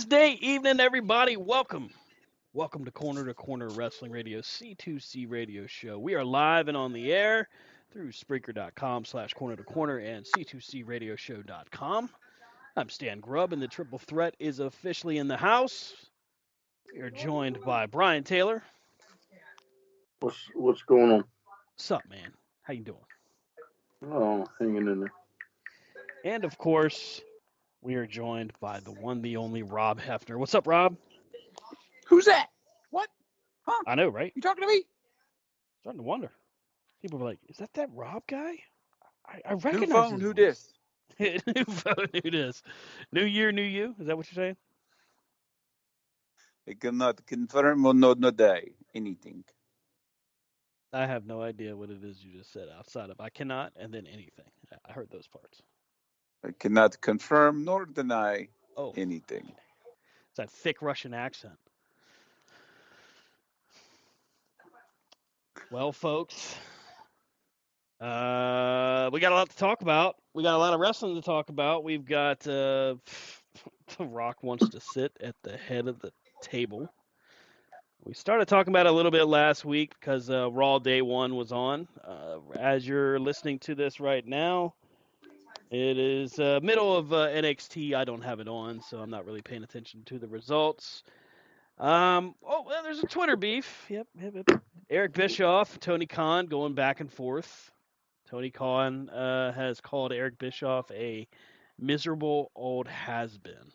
Thursday evening, everybody. Welcome to Corner Wrestling Radio, C2C radio show. We are live and on the air through Spreaker.com/corner to corner and C2CRadioshow.com. I'm Stan Grubb, and the Triple Threat is officially in the house. We are joined by Brian Taylor. What's going on? What's up, man? How you doing? Oh, hanging in there. And, of course, we are joined by the one, the only Rob Hefner. What's up, Rob? Who's that? What? Huh? I know, right? You talking to me? Starting to wonder. People are like, is that Rob guy? I recognize New phone, who this? New phone, who this? New year, new you? Is that what you're saying? I cannot confirm or no day anything. I have no idea what it is you just said outside of I cannot and then anything. I heard those parts. I cannot confirm nor deny anything. It's that thick Russian accent. Well, folks, we got a lot to talk about. We got a lot of wrestling to talk about. We've got The Rock wants to sit at the head of the table. We started talking about it a little bit last week because Raw Day 1 was on. As you're listening to this right now, it is middle of NXT. I don't have it on, so I'm not really paying attention to the results. There's a Twitter beef. Yep. Eric Bischoff, Tony Khan going back and forth. Tony Khan has called Eric Bischoff a miserable old has-been.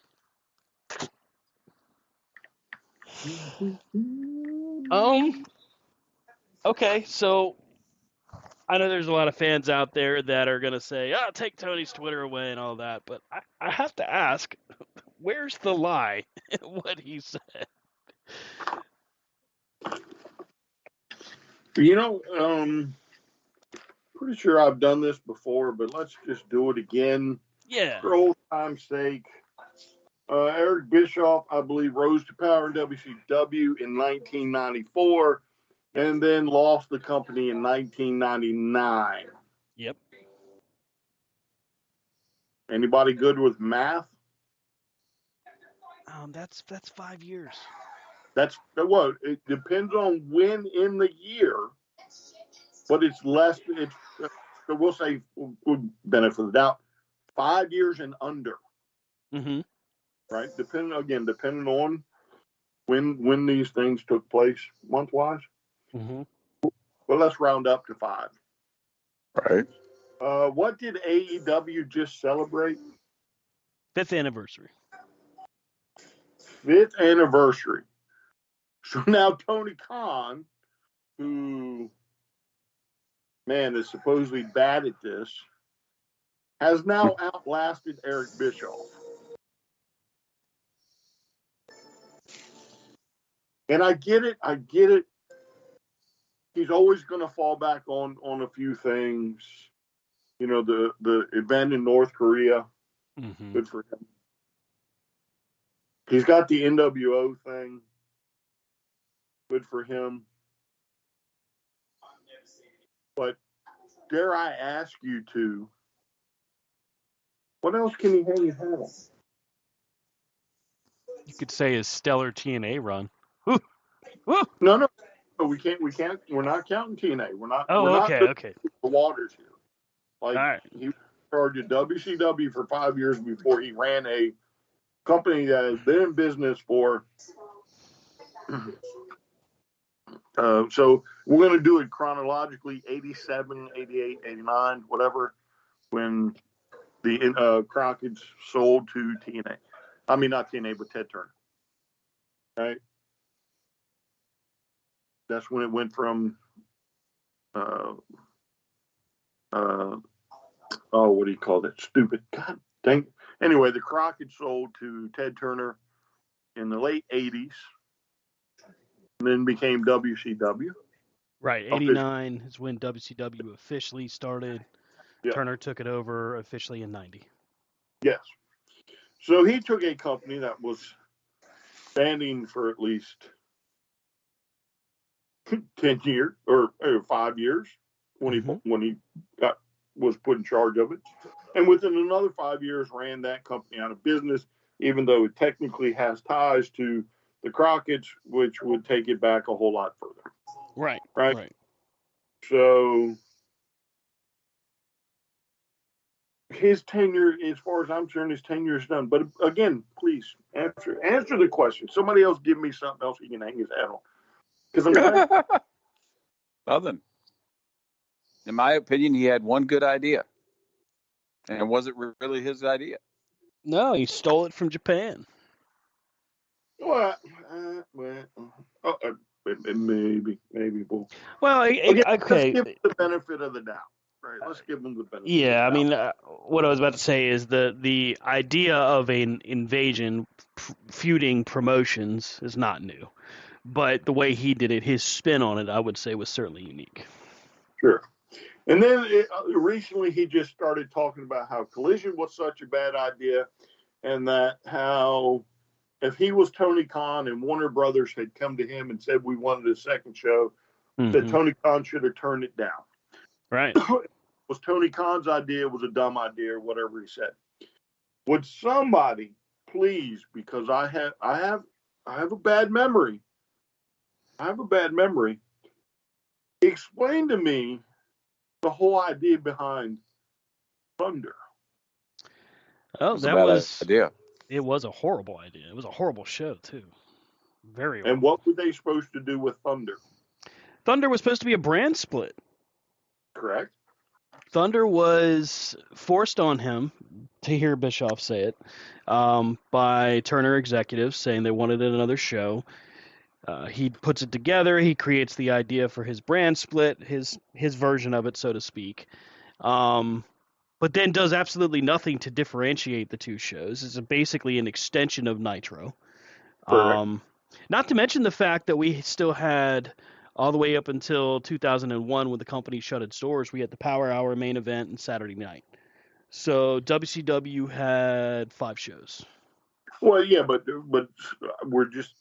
Okay, so I know there's a lot of fans out there that are going to say, take Tony's Twitter away and all that, but I have to ask, where's the lie in what he said? You know, pretty sure I've done this before, but let's just do it again. Yeah. For old time's sake. Eric Bischoff, I believe, rose to power in WCW in 1994 and then lost the company in 1999. Yep. Anybody good with math? That's 5 years. That's what it depends on when in the year, but it's less. It's we'll say benefit of the doubt, 5 years and under. Mm-hmm. Right, depending on when these things took place month-wise. Mm-hmm. But let's round up to 5. Right. What did AEW just celebrate? 5th anniversary. 5th anniversary. So now Tony Khan, who, man, is supposedly bad at this, has now outlasted Eric Bischoff. And I get it. He's always going to fall back on a few things. You know, the event in North Korea. Mm-hmm. Good for him. He's got the NWO thing. Good for him. But dare I ask you to, what else can he hang his hat on? You could say his stellar TNA run. No, we can't. We're not counting TNA. We're not. Okay. The waters here. Like, all right. He was in charge of WCW for 5 years before he ran a company that has been in business for. So we're going to do it chronologically: 87, 88, 89, whatever. When the Crockett's sold to TNA. I mean, not TNA, but Ted Turner. Right. That's when it went from, what do you call that? Stupid. God dang. Anyway, the Crockett sold to Ted Turner in the late 80s and then became WCW. Right. 89 is when WCW officially started. Yeah. Turner took it over officially in 90. Yes. So he took a company that was standing for at least 10 years or 5 years when he was put in charge of it, and within another 5 years ran that company out of business even though it technically has ties to the Crockett's, which would take it back a whole lot further. Right. So his tenure, as far as I'm concerned, his tenure is done. But again, please answer the question. Somebody else give me something else he can hang his hat on. Because I'm trying. Nothing. In my opinion, he had one good idea, and was it really his idea? No, he stole it from Japan. Well, maybe. Well, Okay. Let's okay. give him the benefit of the doubt. Right. Let's give him the benefit. Yeah, of the doubt. I mean, what I was about to say is the idea of an invasion feuding promotions is not new, but the way he did it, his spin on it, I would say was certainly unique. Sure. And then recently he just started talking about how Collision was such a bad idea, and that how if he was Tony Khan and Warner Brothers had come to him and said we wanted a second show, that Tony Khan should have turned it down. Right. It was Tony Khan's idea, it was a dumb idea, or whatever he said. Would somebody please, because I have a bad memory. Explain to me the whole idea behind Thunder. Oh, that was idea. It was a horrible idea. It was a horrible show too. Very horrible. And what were they supposed to do with Thunder? Thunder was supposed to be a brand split. Correct. Thunder was forced on him, to hear Bischoff say it, by Turner executives saying they wanted another show. He puts it together. He creates the idea for his brand split, his version of it, so to speak. But then does absolutely nothing to differentiate the two shows. It's basically an extension of Nitro. Not to mention the fact that we still had, all the way up until 2001 when the company shut its doors, we had the Power Hour main event and Saturday night. So WCW had 5 shows. Well, yeah, but we're just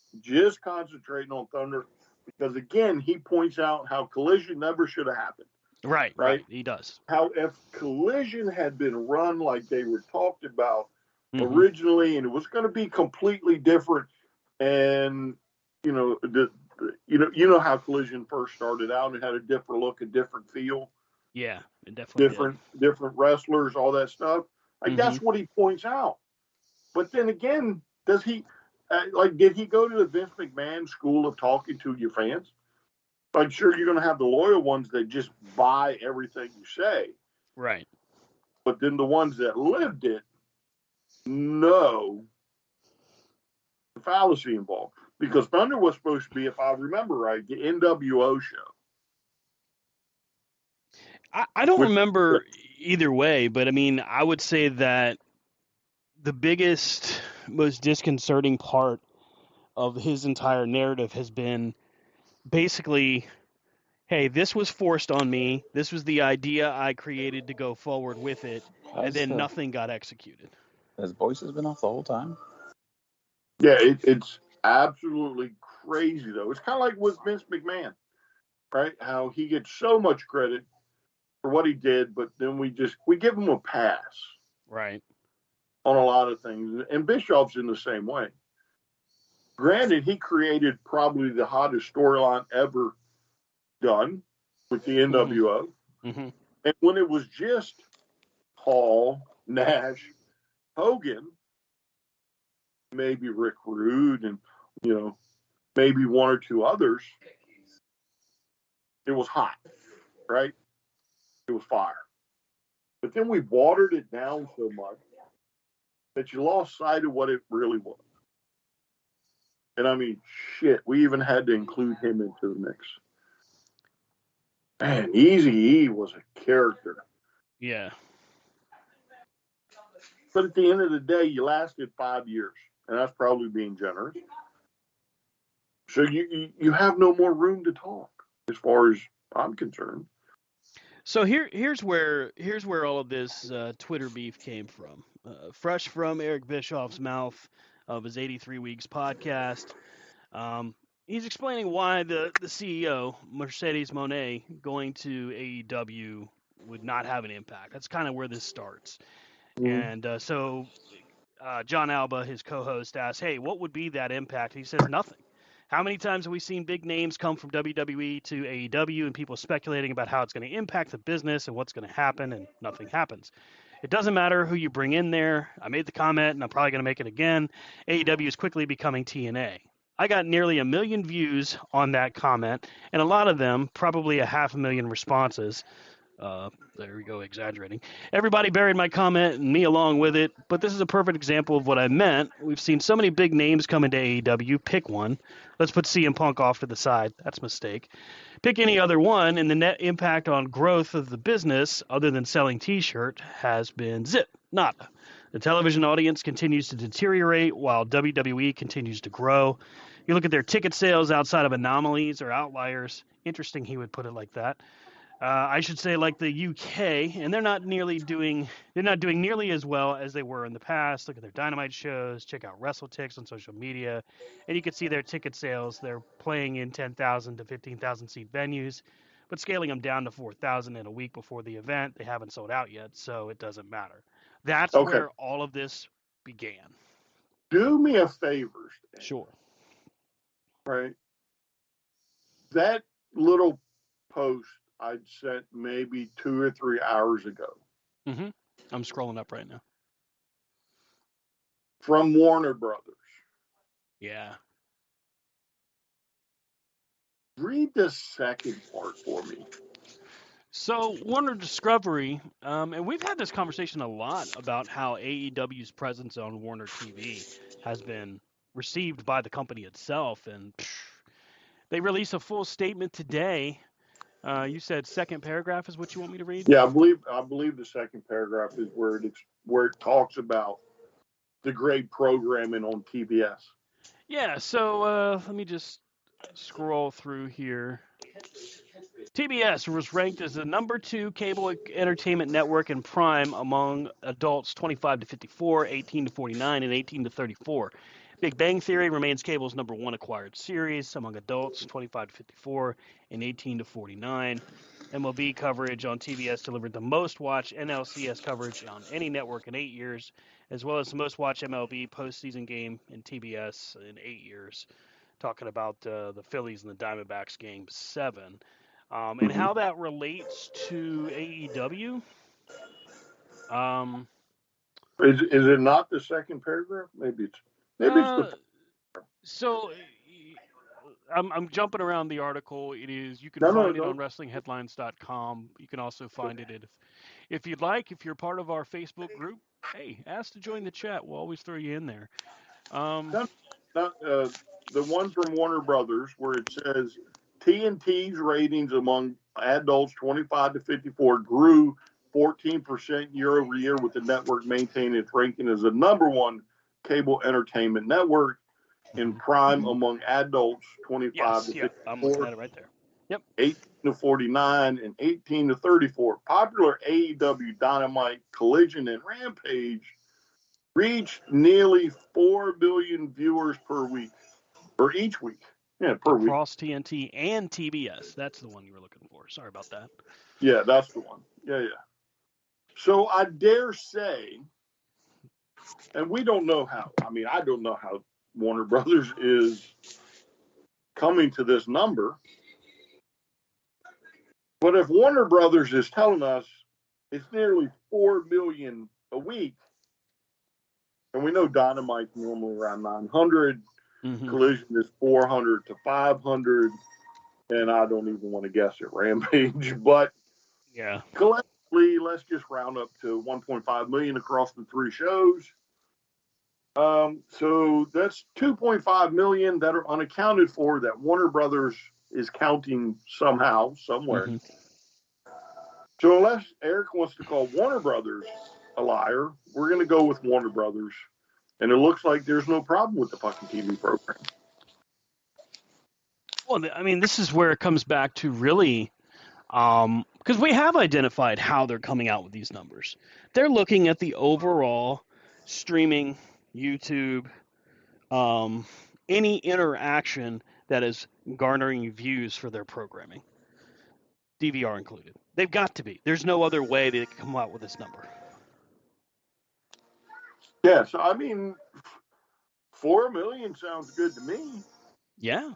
concentrating on Thunder because, again, he points out how Collision never should have happened. Right. He does. How if Collision had been run like they were talked about originally, and it was going to be completely different, and you know how Collision first started out and had a different look, a different feel. Yeah, it definitely different wrestlers, all that stuff. Like that's what he points out. But then again, does he did he go to the Vince McMahon school of talking to your fans? Like, sure, you're going to have the loyal ones that just buy everything you say. Right. But then the ones that lived it know the fallacy involved. Because Thunder was supposed to be, if I remember right, the NWO show. I don't remember either way, but I mean, I would say that the biggest, most disconcerting part of his entire narrative has been basically, hey, this was forced on me. This was the idea I created to go forward with it, and then nothing got executed. His voice has been off the whole time? Yeah, it's absolutely crazy, though. It's kind of like with Vince McMahon, right? How he gets so much credit for what he did, but then we give him a pass. Right. On a lot of things. And Bischoff's in the same way. Granted, he created probably the hottest storyline ever done with the NWO. And when it was just Hall, Nash, Hogan, maybe Rick Rude, and maybe one or two others, it was hot, right? It was fire. But then we watered it down so much that you lost sight of what it really was. And I mean, shit, we even had to include him into the mix. Man, Eazy-E was a character. Yeah. But at the end of the day, you lasted 5 years, and that's probably being generous. So you have no more room to talk, as far as I'm concerned. So here's where all of this Twitter beef came from. Fresh from Eric Bischoff's mouth of his 83 Weeks podcast. He's explaining why the CEO, Mercedes Moné, going to AEW would not have an impact. That's kind of where this starts. And so John Alba, his co-host, asked, "Hey, what would be that impact?" He says, "Nothing." How many times have we seen big names come from WWE to AEW and people speculating about how it's going to impact the business and what's going to happen, and nothing happens? It doesn't matter who you bring in there. I made the comment, and I'm probably going to make it again. AEW is quickly becoming TNA. I got nearly 1 million views on that comment, and a lot of them, probably 500,000 responses. There we go, exaggerating. Everybody buried my comment and me along with it, but this is a perfect example of what I meant. We've seen so many big names come into AEW. Pick one. Let's put CM Punk off to the side. That's a mistake. Pick any other one, and the net impact on growth of the business, other than selling T-shirt, has been zip, nada. The television audience continues to deteriorate while WWE continues to grow. You look at their ticket sales outside of anomalies or outliers. Interesting he would put it like that. I should say like the UK, and they're not doing nearly as well as they were in the past. Look at their Dynamite shows, check out Wrestle Ticks on social media, and you can see their ticket sales. They're playing in 10,000 to 15,000 seat venues, but scaling them down to 4,000 in a week before the event. They haven't sold out yet, so it doesn't matter. That's Okay. where all of this began. Do me a favor, Stan. Sure. Right. That little post I'd sent maybe 2 or 3 hours ago. Mm-hmm. I'm scrolling up right now. From Warner Brothers. Yeah. Read the second part for me. So Warner Discovery, and we've had this conversation a lot about how AEW's presence on Warner TV has been received by the company itself, and they released a full statement today. You said second paragraph is what you want me to read? Yeah, I believe the second paragraph is where it talks about the great programming on TBS. Yeah. So let me just scroll through here. TBS was ranked as the number 2 cable entertainment network in prime among adults 25 to 54, 18 to 49, and 18 to 34. Big Bang Theory remains cable's number 1 acquired series among adults 25 to 54 and 18 to 49. MLB coverage on TBS delivered the most watched NLCS coverage on any network in 8 years, as well as the most watched MLB postseason game in TBS in 8 years. Talking about the Phillies and the Diamondbacks game 7. And how that relates to AEW. Is it not the second paragraph? Maybe it's the. So I'm jumping around the article. It is you can No. find it on WrestlingHeadlines.com. You can also find it if you'd like. If you're part of our Facebook group, hey, ask to join the chat. We'll always throw you in there. The one from Warner Brothers where it says TNT's ratings among adults 25 to 54 grew 14% year over year, with the network maintaining its ranking as the number 1 cable entertainment network in prime among adults 25 to 54. I'm looking at it right there. Yep. 18 to 49 and 18 to 34. Popular AEW Dynamite, Collision, and Rampage reached nearly 4 billion viewers per week, or each week. Yeah, per week. Across TNT and TBS. That's the one you were looking for. Sorry about that. Yeah, that's the one. Yeah. So I dare say, and we don't know how, I don't know how Warner Brothers is coming to this number, but if Warner Brothers is telling us it's nearly 4 million a week, and we know Dynamite's normally around 900, Collision is 400 to 500, and I don't even want to guess at Rampage, but yeah, collectively, let's just round up to 1.5 million across the 3 shows. So that's 2.5 million that are unaccounted for that Warner Brothers is counting somehow, somewhere. So unless Eric wants to call Warner Brothers a liar, we're going to go with Warner Brothers. And it looks like there's no problem with the fucking TV program. Well, this is where it comes back to really, because we have identified how they're coming out with these numbers. They're looking at the overall streaming, YouTube, any interaction that is garnering views for their programming, DVR included. They've got to be. There's no other way they can come out with this number. Yeah, so I mean, $4 million sounds good to me. Yeah.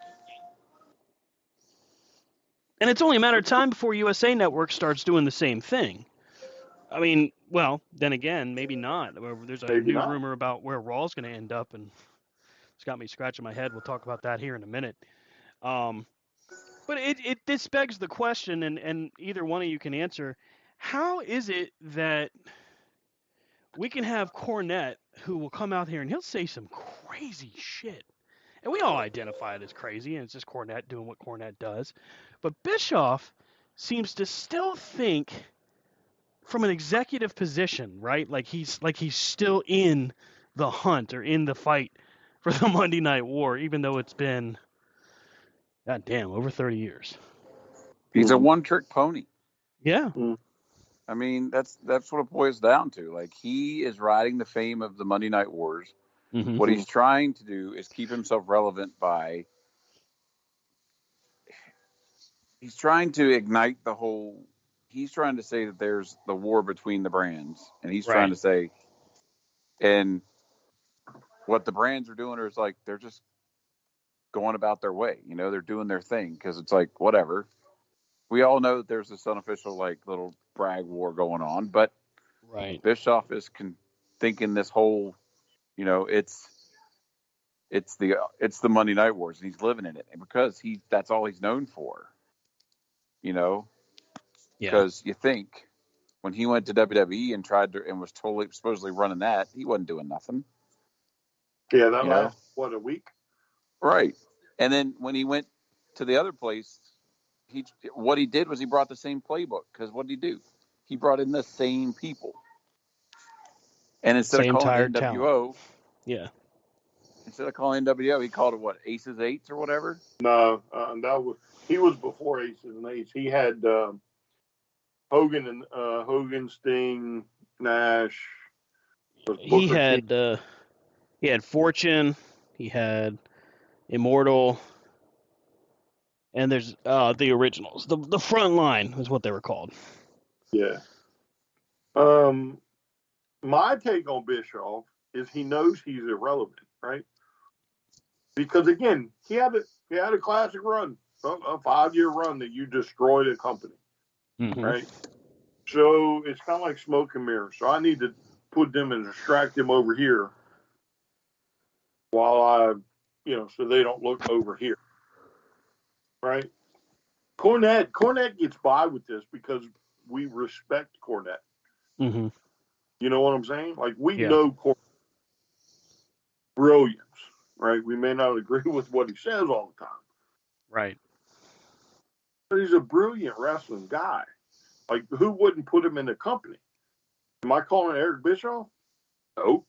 And it's only a matter of time before USA Network starts doing the same thing. I mean, well, then again, maybe not. There's a Maybe new not. rumor about where Raw's going to end up, and it's got me scratching my head. We'll talk about that here in a minute. But this begs the question, and either one of you can answer. How is it that we can have Cornette, who will come out here and he'll say some crazy shit, and we all identify it as crazy, and it's just Cornette doing what Cornette does, but Bischoff seems to still think from an executive position, right? Like he's still in the hunt or in the fight for the Monday Night War, even though it's been, god damn, over 30 years. He's a one-trick pony. Yeah. I mean, that's what it boils down to. Like, he is riding the fame of the Monday Night Wars. Mm-hmm. What he's trying to do is keep himself relevant by he's trying to ignite the whole. He's trying to say that there's the war between the brands, and he's trying to say, and what the brands are doing is like they're just going about their way. You know, they're doing their thing because it's like whatever. We all know that there's this unofficial like little brag war going on, but Bischoff is thinking this whole, you know, it's the Monday Night Wars, and he's living in it, and because that's all he's known for. You know, because you think when he went to WWE and and was totally supposedly running that, he wasn't doing nothing. Yeah, that lasted, a week? Right. And then when he went to the other place, what he did was he brought the same playbook. Because what did he do? He brought in the same people. And instead of calling NWO, instead of calling NWO, he called it what, Aces Eights or whatever? No, he was before Aces and Eights. He had Hogan, Sting, Nash. He had Fortune, he had Immortal, and there's the originals. The front line is what they were called. Yeah. My take on Bischoff is he knows he's irrelevant, right? Because again, he had a classic run, a 5-year run that you destroyed a company, right? So it's kind of like smoke and mirrors. So I need to put them and distract them over here while so they don't look over here, right? Cornette gets by with this because we respect Cornette. Mm-hmm. You know what I'm saying? Like, we know Cornette's brilliance, right? We may not agree with what he says all the time. Right. But he's a brilliant wrestling guy. Like, who wouldn't put him in the company? Am I calling Eric Bischoff? No.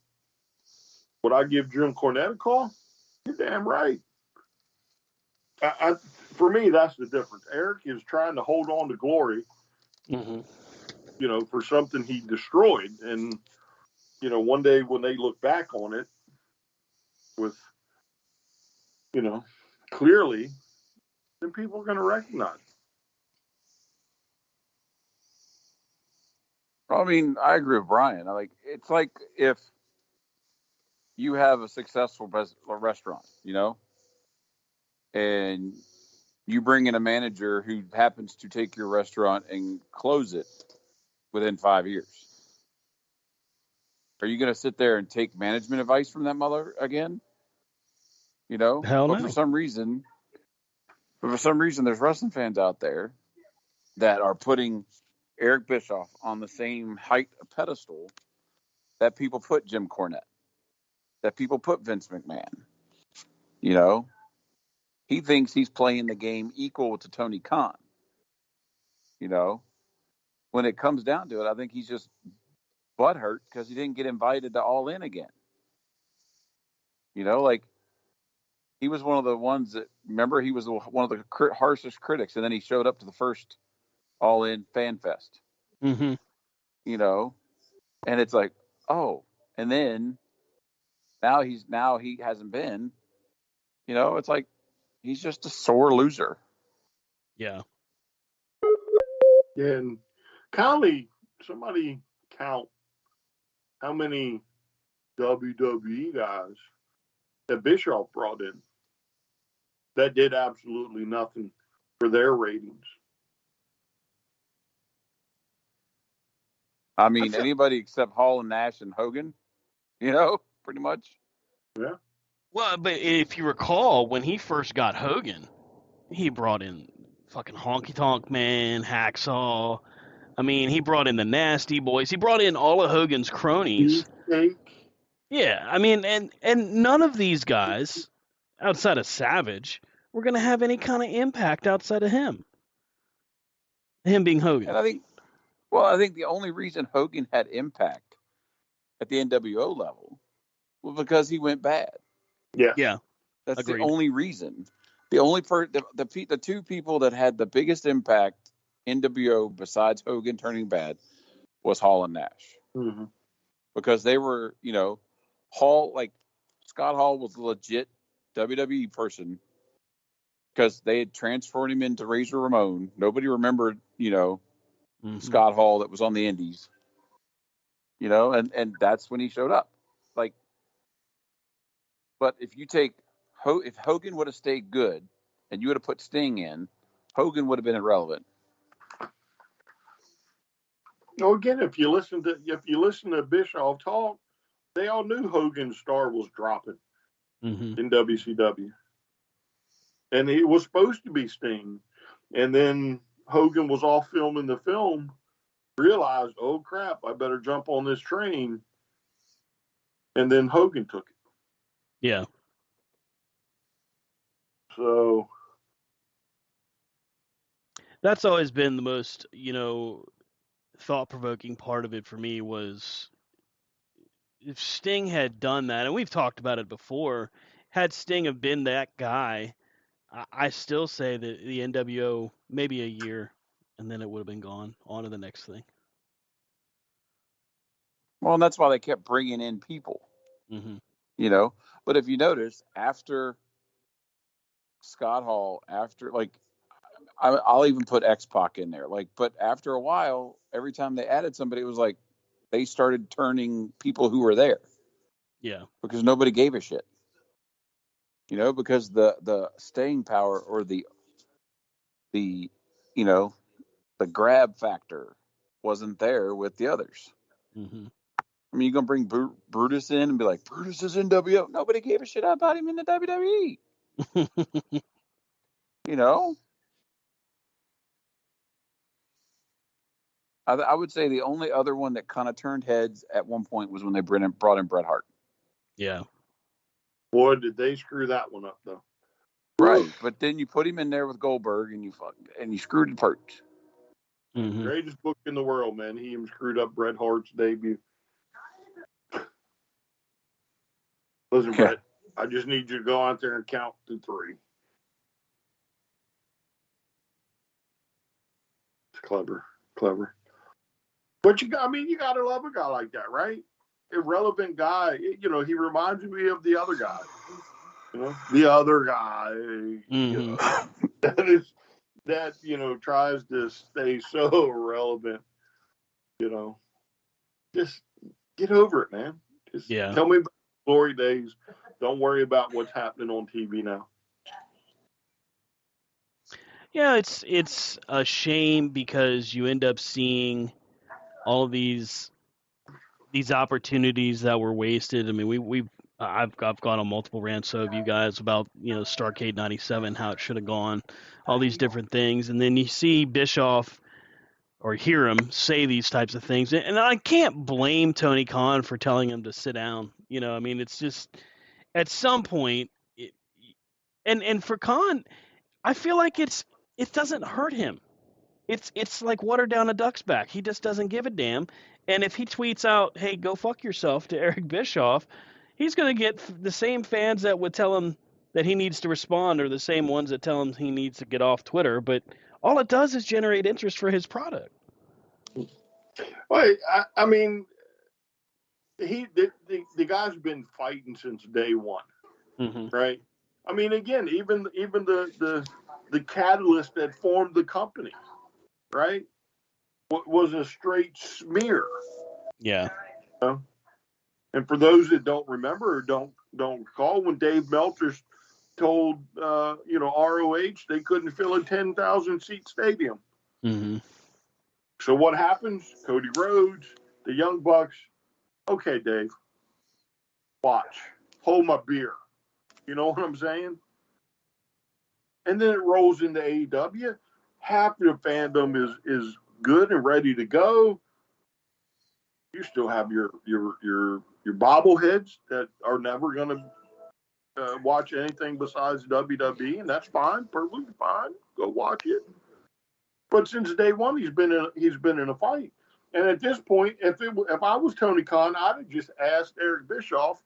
Would I give Jim Cornette a call? You're damn right. For me, that's the difference. Eric is trying to hold on to glory, for something he destroyed. And, one day when they look back on it with, clearly, then people are going to recognize it. I mean, I agree with Brian. It's like if you have a successful restaurant, and you bring in a manager who happens to take your restaurant and close it within 5 years. Are you going to sit there and take management advice from that mother again? Hell no. But for some reason, there's wrestling fans out there that are putting Eric Bischoff on the same height of pedestal that people put Jim Cornette, that people put Vince McMahon. He thinks he's playing the game equal to Tony Khan. When it comes down to it, I think he's just butthurt because he didn't get invited to All In again. He was one of the ones that, remember, he was one of the harshest critics, and then he showed up to the first All In Fan Fest. Mm-hmm. And it's like, oh, and then now he hasn't been. It's like he's just a sore loser. Yeah. And somebody count how many WWE guys that Bischoff brought in that did absolutely nothing for their ratings. I mean, anybody except Hall and Nash and Hogan, pretty much. Yeah. Well, but if you recall, when he first got Hogan, he brought in fucking Honky Tonk Man, Hacksaw. I mean, he brought in the Nasty Boys. He brought in all of Hogan's cronies. Yeah, I mean, and none of these guys, outside of Savage, were going to have any kind of impact outside of him. Him being Hogan. And I think the only reason Hogan had impact at the NWO level was because he went bad. Yeah. That's Agreed. the only reason. The only the two people that had the biggest impact NWO besides Hogan turning bad was Hall and Nash. Mm-hmm. Because they were, Hall, like Scott Hall was a legit WWE person because they had transferred him into Razor Ramon. Nobody remembered, Scott Hall that was on the Indies, and that's when he showed up. But if you take, if Hogan would have stayed good and you would have put Sting in, Hogan would have been irrelevant. Again, if you listen to Bischoff talk, they all knew Hogan's star was dropping in WCW, and it was supposed to be Sting, and then Hogan was off filming the film, realized, oh crap, I better jump on this train, and then Hogan took it. Yeah. So that's always been the most, thought-provoking part of it for me was if Sting had done that, and we've talked about it before, had Sting have been that guy, I still say that the NWO maybe a year, and then it would have been gone. On to the next thing. Well, and that's why they kept bringing in people. Mm-hmm. But if you notice, after Scott Hall, I'll even put X-Pac in there. But after a while, every time they added somebody, it was like they started turning people who were there. Yeah. Because nobody gave a shit. Because the staying power or the grab factor wasn't there with the others. Mm-hmm. I mean, you're going to bring Brutus in and be like, Brutus is in WO. Nobody gave a shit about him in the WWE. I would say the only other one that kind of turned heads at one point was when they brought in Bret Hart. Yeah. Boy, did they screw that one up, though. Right. But then you put him in there with Goldberg and you screwed the perch. Mm-hmm. Greatest book in the world, man. He even screwed up Bret Hart's debut. Listen, Bret, I just need you to go out there and count to 3. It's clever. But you gotta love a guy like that, right? Irrelevant guy. He reminds me of the other guy. The other guy. That tries to stay so relevant. Just get over it, man. Just tell me about the glory days. Don't worry about what's happening on TV now. Yeah, it's a shame because you end up seeing all these opportunities that were wasted. I mean, I've gone on multiple rants of you guys about Starrcade '97, how it should have gone, all these different things, and then you see Bischoff or hear him say these types of things, and I can't blame Tony Khan for telling him to sit down. I mean, it's just at some point, and for Khan, I feel like it doesn't hurt him. It's like water down a duck's back. He just doesn't give a damn. And if he tweets out, "Hey, go fuck yourself" to Eric Bischoff, he's going to get the same fans that would tell him that he needs to respond, or the same ones that tell him he needs to get off Twitter. But all it does is generate interest for his product. Well, I mean, the guy's been fighting since day one, right? I mean, again, even the catalyst that formed the company, right, was a straight smear. Yeah. And for those that don't remember or don't recall, when Dave Meltzer told ROH they couldn't fill a 10,000 seat stadium. Mm-hmm. So what happens? Cody Rhodes, the Young Bucks. Okay, Dave, watch, hold my beer. You know what I'm saying? And then it rolls into AEW. Half your fandom is good and ready to go. You still have your bobbleheads that are never going to watch anything besides WWE, and that's fine, perfectly fine. Go watch it. But since day one, he's been in a fight. And at this point, if I was Tony Khan, I'd have just asked Eric Bischoff.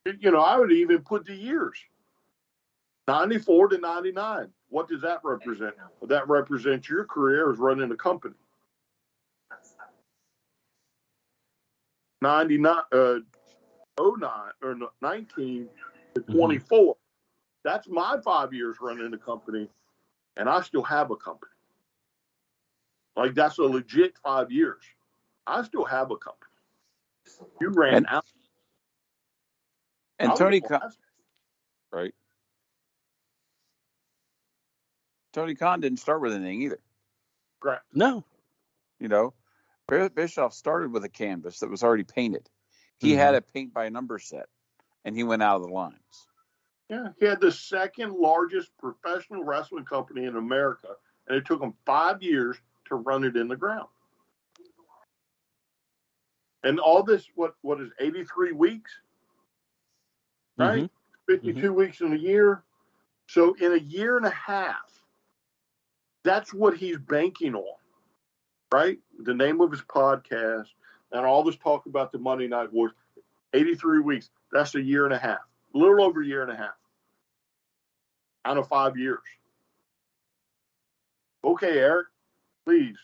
I would even put the years, 94 to 99. What does that represent? Well, that represents your career as running a company. 99, 09 or 19 to 24. Mm-hmm. That's my 5 years running a company, and I still have a company. Like, that's a legit 5 years. I still have a company. You ran out. And Tony Khan, right? Tony Khan didn't start with anything either. Correct. No. Bischoff started with a canvas that was already painted. He had a paint by number set, and he went out of the lines. Yeah, he had the second largest professional wrestling company in America, and it took him 5 years to run it in the ground. And all this, what is 83 weeks? Right? 52 weeks in a year. So in a year and a half, that's what he's banking on, right? The name of his podcast and all this talk about the Monday Night Wars, 83 weeks. That's a year and a half, a little over a year and a half out of 5 years. Okay, Eric, please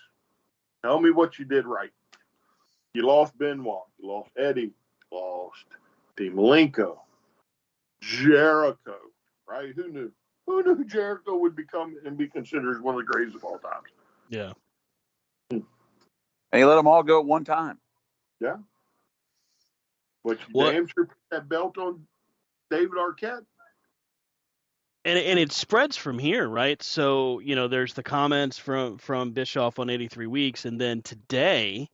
tell me what you did right. You lost Benoit, you lost Eddie, lost Dean Malenko, Jericho, right? Who knew? Who knew Jericho would become and be considered as one of the greatest of all time? Yeah. And he let them all go at one time. Yeah. But you damn sure put that belt on David Arquette. And it spreads from here, right? So, there's the comments from Bischoff on 83 weeks, and then today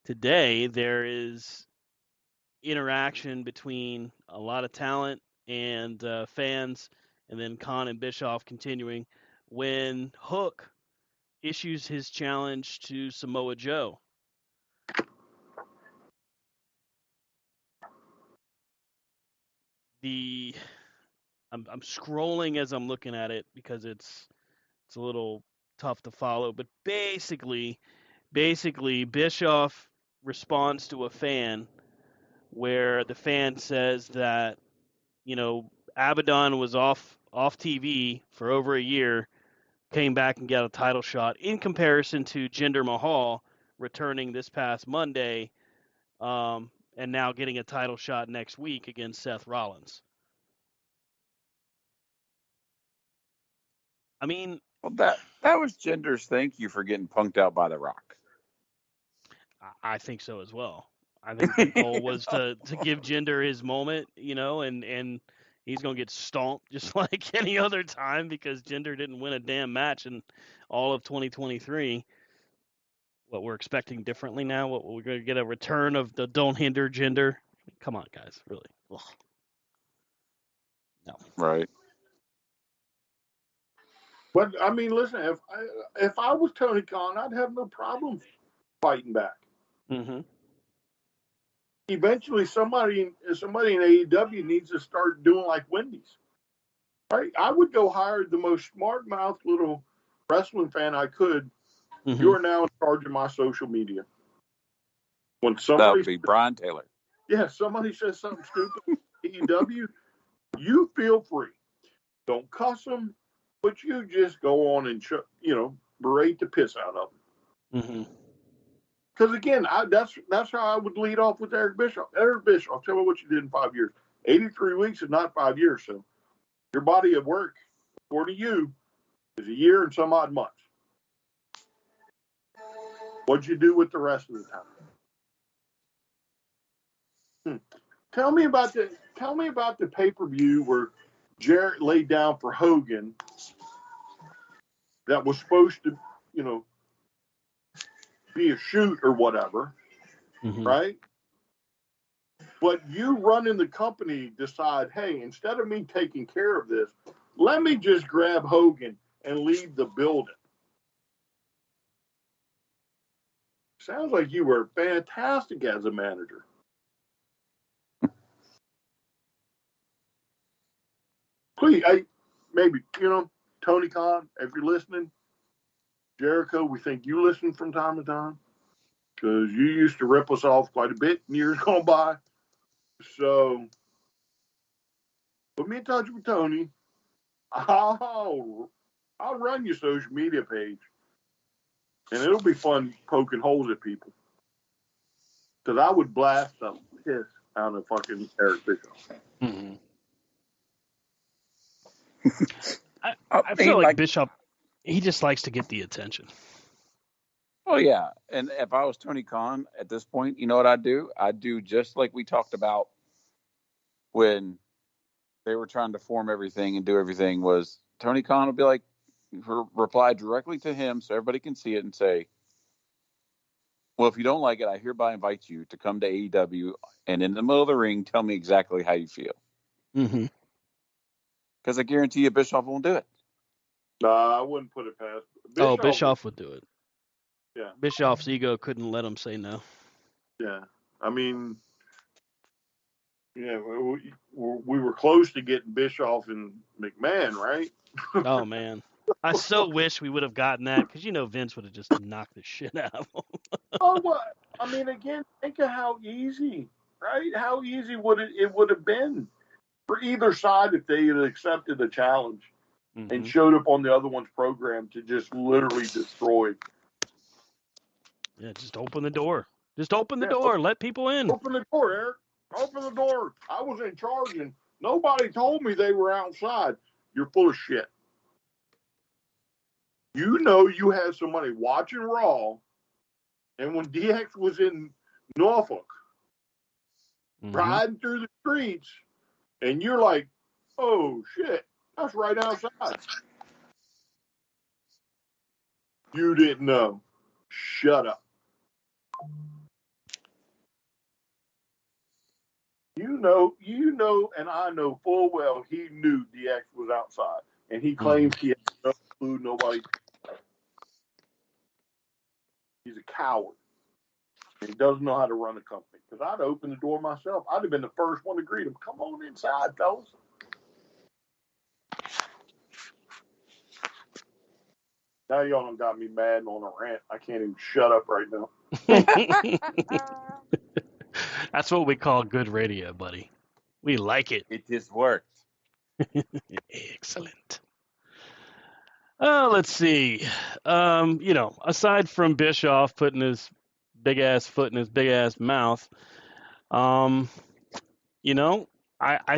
there is interaction between a lot of talent and fans, and then Khan and Bischoff continuing when Hook issues his challenge to Samoa Joe. I'm scrolling as I'm looking at it because it's a little tough to follow, but basically Bischoff responds to a fan where the fan says that Abaddon was off TV for over a year, came back and got a title shot in comparison to Jinder Mahal returning this past Monday, and now getting a title shot next week against Seth Rollins. I mean, well, that was Jinder's thank you for getting punked out by The Rock. I think so as well. I think the goal was to give Jinder his moment, and he's going to get stomped just like any other time because Jinder didn't win a damn match in all of 2023. What we're expecting differently now? What we're going to get a return of the don't hinder Jinder? Come on, guys, really. Ugh. No. Right. But I mean, listen, if I was Tony Khan, I'd have no problem fighting back. Mm-hmm. Eventually, somebody in AEW needs to start doing like Wendy's, right? I would go hire the most smart-mouthed little wrestling fan I could. Mm-hmm. You are now in charge of my social media. When somebody that would be Brian Taylor. Yeah, somebody says something stupid, AEW, you feel free. Don't cuss them, but you just go on and berate the piss out of them. Mm-hmm. Because again, that's how I would lead off with Eric Bischoff. Eric Bischoff, tell me what you did in 5 years. 83 weeks is not 5 years, so your body of work, according to you, is a year and some odd months. What'd you do with the rest of the time? Tell me about the pay-per-view where Jarrett laid down for Hogan that was supposed to, be a shoot or whatever, right? But you running the company decide, hey, instead of me taking care of this, let me just grab Hogan and leave the building. Sounds like you were fantastic as a manager. Please, maybe, Tony Khan, if you're listening, Jericho, we think you listen from time to time because you used to rip us off quite a bit in years gone by. So put me in touch with Tony. I'll run your social media page, and it'll be fun poking holes at people. Because I would blast the piss out of fucking Eric Bischoff. Mm-hmm. I feel like Bischoff, he just likes to get the attention. Oh, yeah. And if I was Tony Khan at this point, you know what I'd do? I'd do just like we talked about when they were trying to form everything and do everything was Tony Khan would be like, reply directly to him so everybody can see it and say, well, if you don't like it, I hereby invite you to come to AEW and in the middle of the ring, tell me exactly how you feel. Mm-hmm. Because I guarantee you Bischoff won't do it. I wouldn't put it past. Bischoff would do it. Yeah. Bischoff's ego couldn't let him say no. Yeah. I mean, we were close to getting Bischoff and McMahon, right? Oh, man. I so wish we would have gotten that because, Vince would have just knocked the shit out of him. Oh, what? I mean, again, think of how easy, right? How easy would it would have been for either side if they had accepted the challenge and showed up on the other one's program to just literally destroy. Yeah, just open the door. Just open the door. Let people in. Open the door, Eric. Open the door. I was in charge and nobody told me they were outside. You're full of shit. You had somebody watching Raw, and when DX was in Norfolk, riding through the streets, and you're like, oh, shit, that's right outside. You didn't know. Shut up. You know, and I know full well he knew DX was outside, and he claims he had no clue, nobody. He's a coward. He doesn't know how to run a company. Because I'd open the door myself. I'd have been the first one to greet him. Come on inside, fellas. Now y'all done got me mad and on a rant. I can't even shut up right now. That's what we call good radio, buddy. We like it. It just worked. Excellent. Let's see. Aside from Bischoff putting his big ass foot in his big ass mouth, I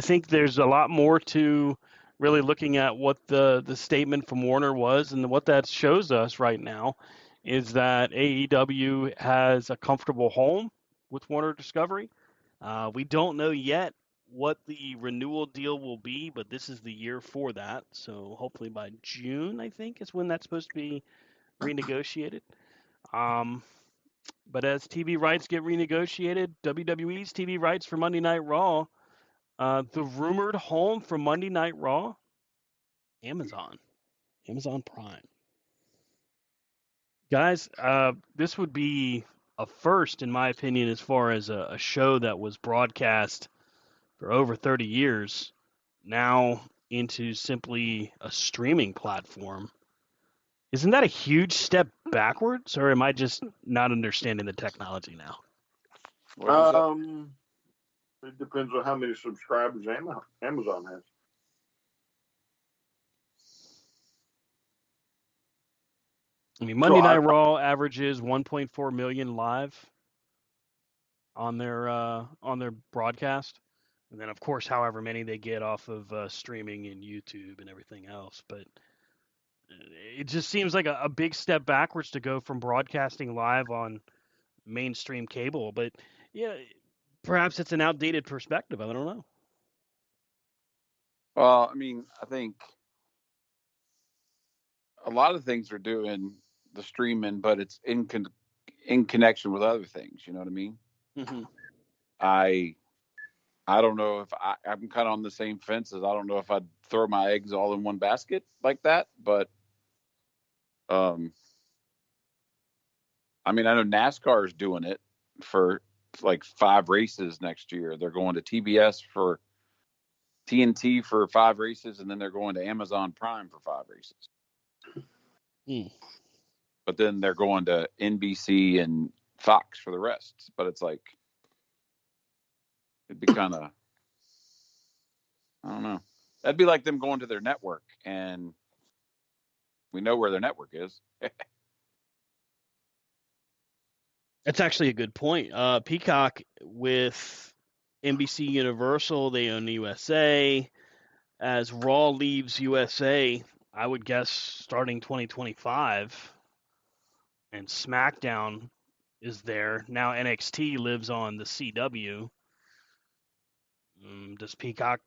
think there's a lot more to really looking at what the statement from Warner was, and what that shows us right now is that AEW has a comfortable home with Warner Discovery. We don't know yet what the renewal deal will be, but this is the year for that. So hopefully by June, I think, is when that's supposed to be renegotiated. But as TV rights get renegotiated, WWE's TV rights for Monday Night Raw, the rumored home for Monday Night Raw, Amazon Prime. Guys, this would be a first, in my opinion, as far as a show that was broadcast for over 30 years, now into simply a streaming platform. Isn't that a huge step backwards, or am I just not understanding the technology now? It depends on how many subscribers Amazon has. I mean, Monday Night Raw averages 1.4 million live on their broadcast, and then of course, however many they get off of streaming and YouTube and everything else. But it just seems like a big step backwards to go from broadcasting live on mainstream cable. But yeah, perhaps it's an outdated perspective. I don't know. Well, I mean, I think a lot of things are doing the streaming, but it's in connection with other things. You know what I mean? Mm-hmm. I don't know if I'm kind of on the same fence as I don't know if I'd throw my eggs all in one basket like that, but I mean, I know NASCAR is doing it for like 5 races next year. They're going to TBS for TNT for 5 races, and then they're going to Amazon Prime for 5 races. But then they're going to NBC and Fox for the rest. But it's like, it'd be kind of, I don't know. That'd be like them going to their network, and we know where their network is. That's actually a good point. Peacock with NBC Universal, they own USA. As Raw leaves USA, I would guess starting 2025, and SmackDown is there. Now NXT lives on the CW. Does Peacock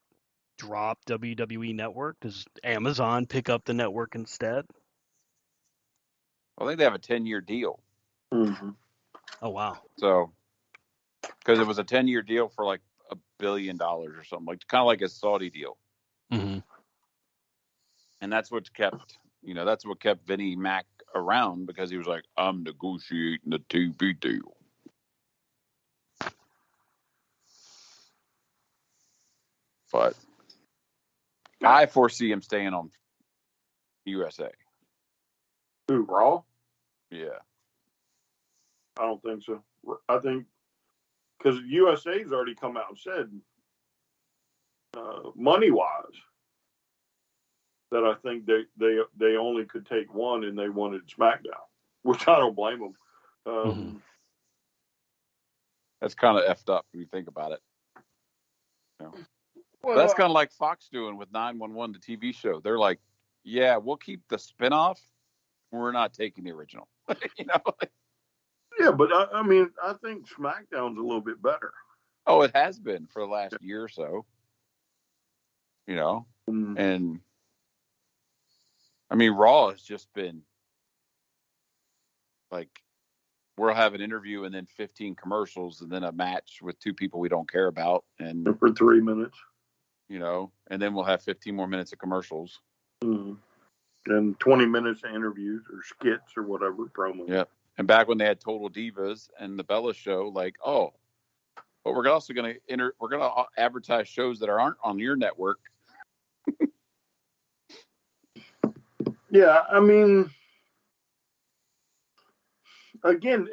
drop WWE Network? Does Amazon pick up the network instead? I think they have a 10-year deal. Mm-hmm. Oh, wow. So, because it was a 10-year deal for like $1 billion or something, like kind of like a Saudi deal. Mm-hmm. And that's what kept Vinnie Mac around, because he was like, I'm negotiating the TV deal. But I foresee him staying on USA. Who, Raw? Yeah. I don't think so. I think because USA's already come out and said, money-wise, that I think they only could take one, and they wanted SmackDown, which I don't blame them. That's kind of effed up when you think about it. You know? Well, that's kind of like Fox doing with 911, the TV show. They're like, yeah, we'll keep the spinoff. We're not taking the original. You know? Yeah, but I mean, I think SmackDown's a little bit better. Oh, it has been for the last year or so. You know? And I mean, Raw has just been like, we'll have an interview and then 15 commercials and then a match with 2 people we don't care about. And for 3 minutes. You know, and then we'll have 15 more minutes of commercials. And 20 minutes of interviews or skits or whatever, promos. Yeah. And back when they had Total Divas and the Bella Show, like, oh, but we're also going to we're going to advertise shows that aren't on your network. Yeah, I mean, again,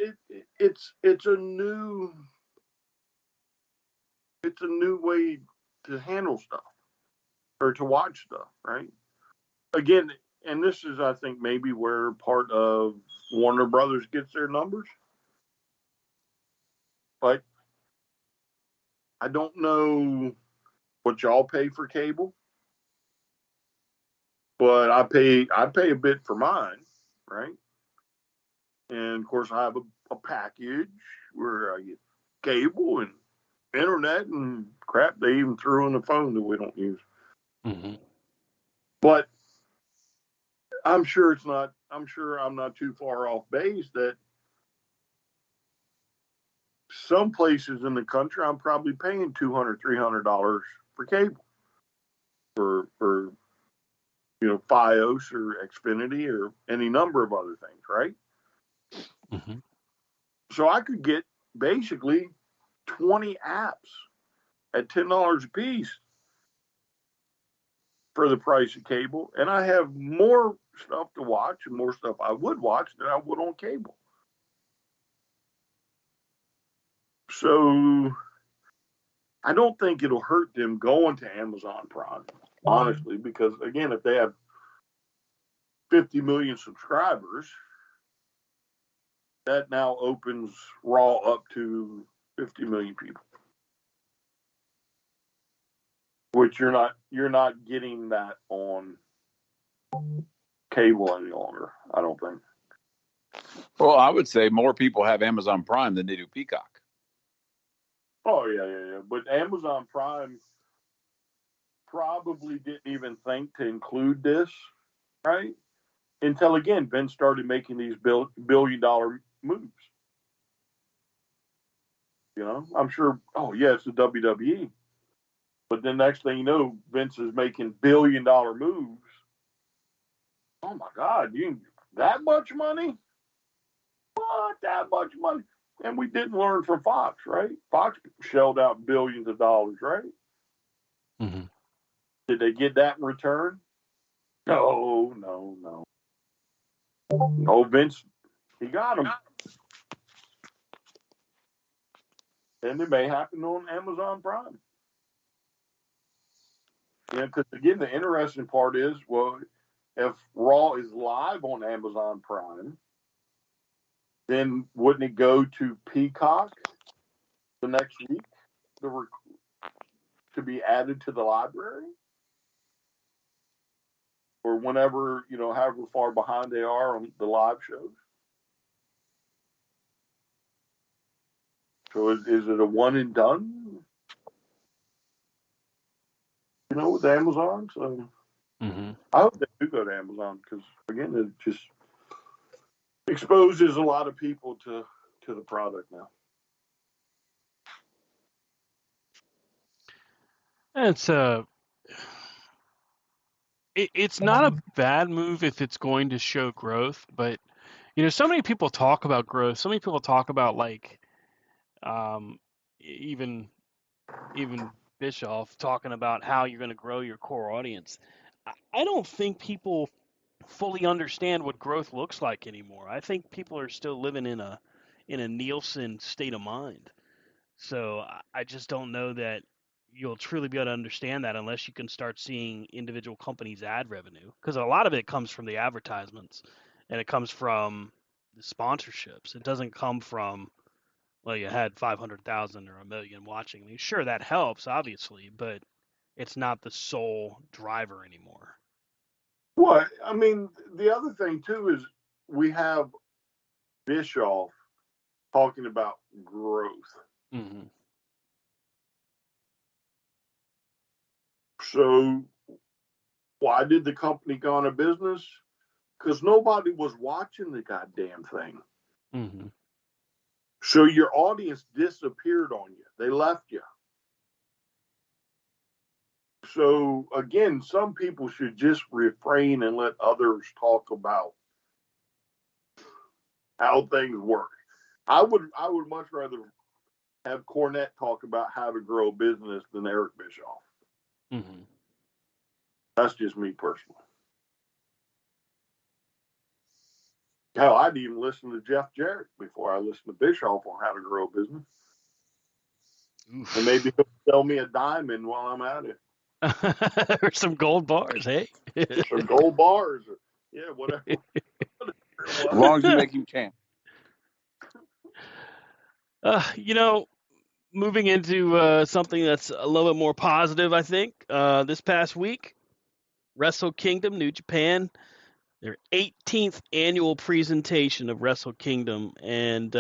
it's a new way to handle stuff or to watch stuff, right? Again, and this is, I think, maybe where part of Warner Brothers gets their numbers. But I don't know what y'all pay for cable, but I pay a bit for mine, right? And of course, I have a package where I get cable and internet and crap. They even threw in the phone that we don't use. But I'm sure I'm not too far off base that some places in the country I'm probably paying $200, $300 for cable for Fios or Xfinity or any number of other things, right? So I could get basically 20 apps at $10 a piece for the price of cable, and I have more stuff to watch and more stuff I would watch than I would on cable. So I don't think it'll hurt them going to Amazon Prime, honestly, because again, if they have 50 million subscribers, that now opens Raw up to 50 million people, which you're not getting that on cable any longer, I don't think. Well, I would say more people have Amazon Prime than they do Peacock. Oh yeah. But Amazon Prime probably didn't even think to include this, right? Until again, Vince started making these billion-dollar moves. You know, I'm sure. Oh yeah, it's the WWE. But then next thing you know, Vince is making billion-dollar moves. Oh my God, that much money? What, that much money? And we didn't learn from Fox, right? Fox shelled out billions of dollars, right? Mm-hmm. Did they get that in return? No. No, Vince, he got them. And it may happen on Amazon Prime. Because again, the interesting part is, well, if Raw is live on Amazon Prime, then wouldn't it go to Peacock the next week to be added to the library? Or whenever, however far behind they are on the live shows? So is it a one and done? With Amazon? So I hope they do go to Amazon because, again, it just exposes a lot of people to the product now. It's not a bad move if it's going to show growth, but so many people talk about growth. So many people talk about even Bischoff talking about how you're going to grow your core audience. I don't think people fully understand what growth looks like anymore. I think people are still living in a Nielsen state of mind. So I just don't know that you'll truly be able to understand that unless you can start seeing individual companies' ad revenue, because a lot of it comes from the advertisements and it comes from the sponsorships. It doesn't come from, well, you had 500,000 or a million watching. I mean, sure, that helps, obviously, but it's not the sole driver anymore. Well, I mean, the other thing, too, is we have Bischoff talking about growth. Mm-hmm. So why did the company go out of business? Because nobody was watching the goddamn thing. Mm-hmm. So your audience disappeared on you. They left you. So again, some people should just refrain and let others talk about how things work. I would much rather have Cornette talk about how to grow a business than Eric Bischoff. Mm-hmm. That's just me personally. Hell, I'd even listen to Jeff Jarrett before I listen to Bischoff on how to grow a business. Oof. And maybe he'll sell me a diamond while I'm at it. Or some gold bars, hey? Some gold bars. Or, yeah, whatever. As long as you make him champ. Moving into something that's a little bit more positive, I think. This past week, Wrestle Kingdom, New Japan, their 18th annual presentation of Wrestle Kingdom. And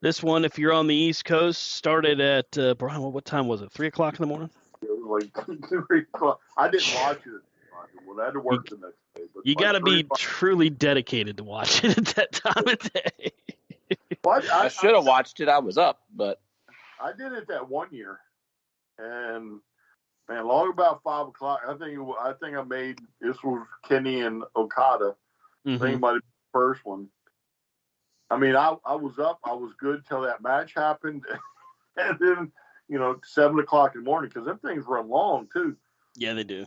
this one, if you're on the East Coast, started at, Brian, what time was it? 3 o'clock in the morning? It was like 3 o'clock. I didn't watch it. Well, I had to work the next day. But you got to be truly dedicated to watch it at that time of day. I should have watched it. I was up, but I did it that one year, and man, long about 5 o'clock. I think I made this was Kenny and Okada. I think might have been the first one. I mean, I was up. I was good till that match happened, and then 7 o'clock in the morning because them things run long too. Yeah, they do.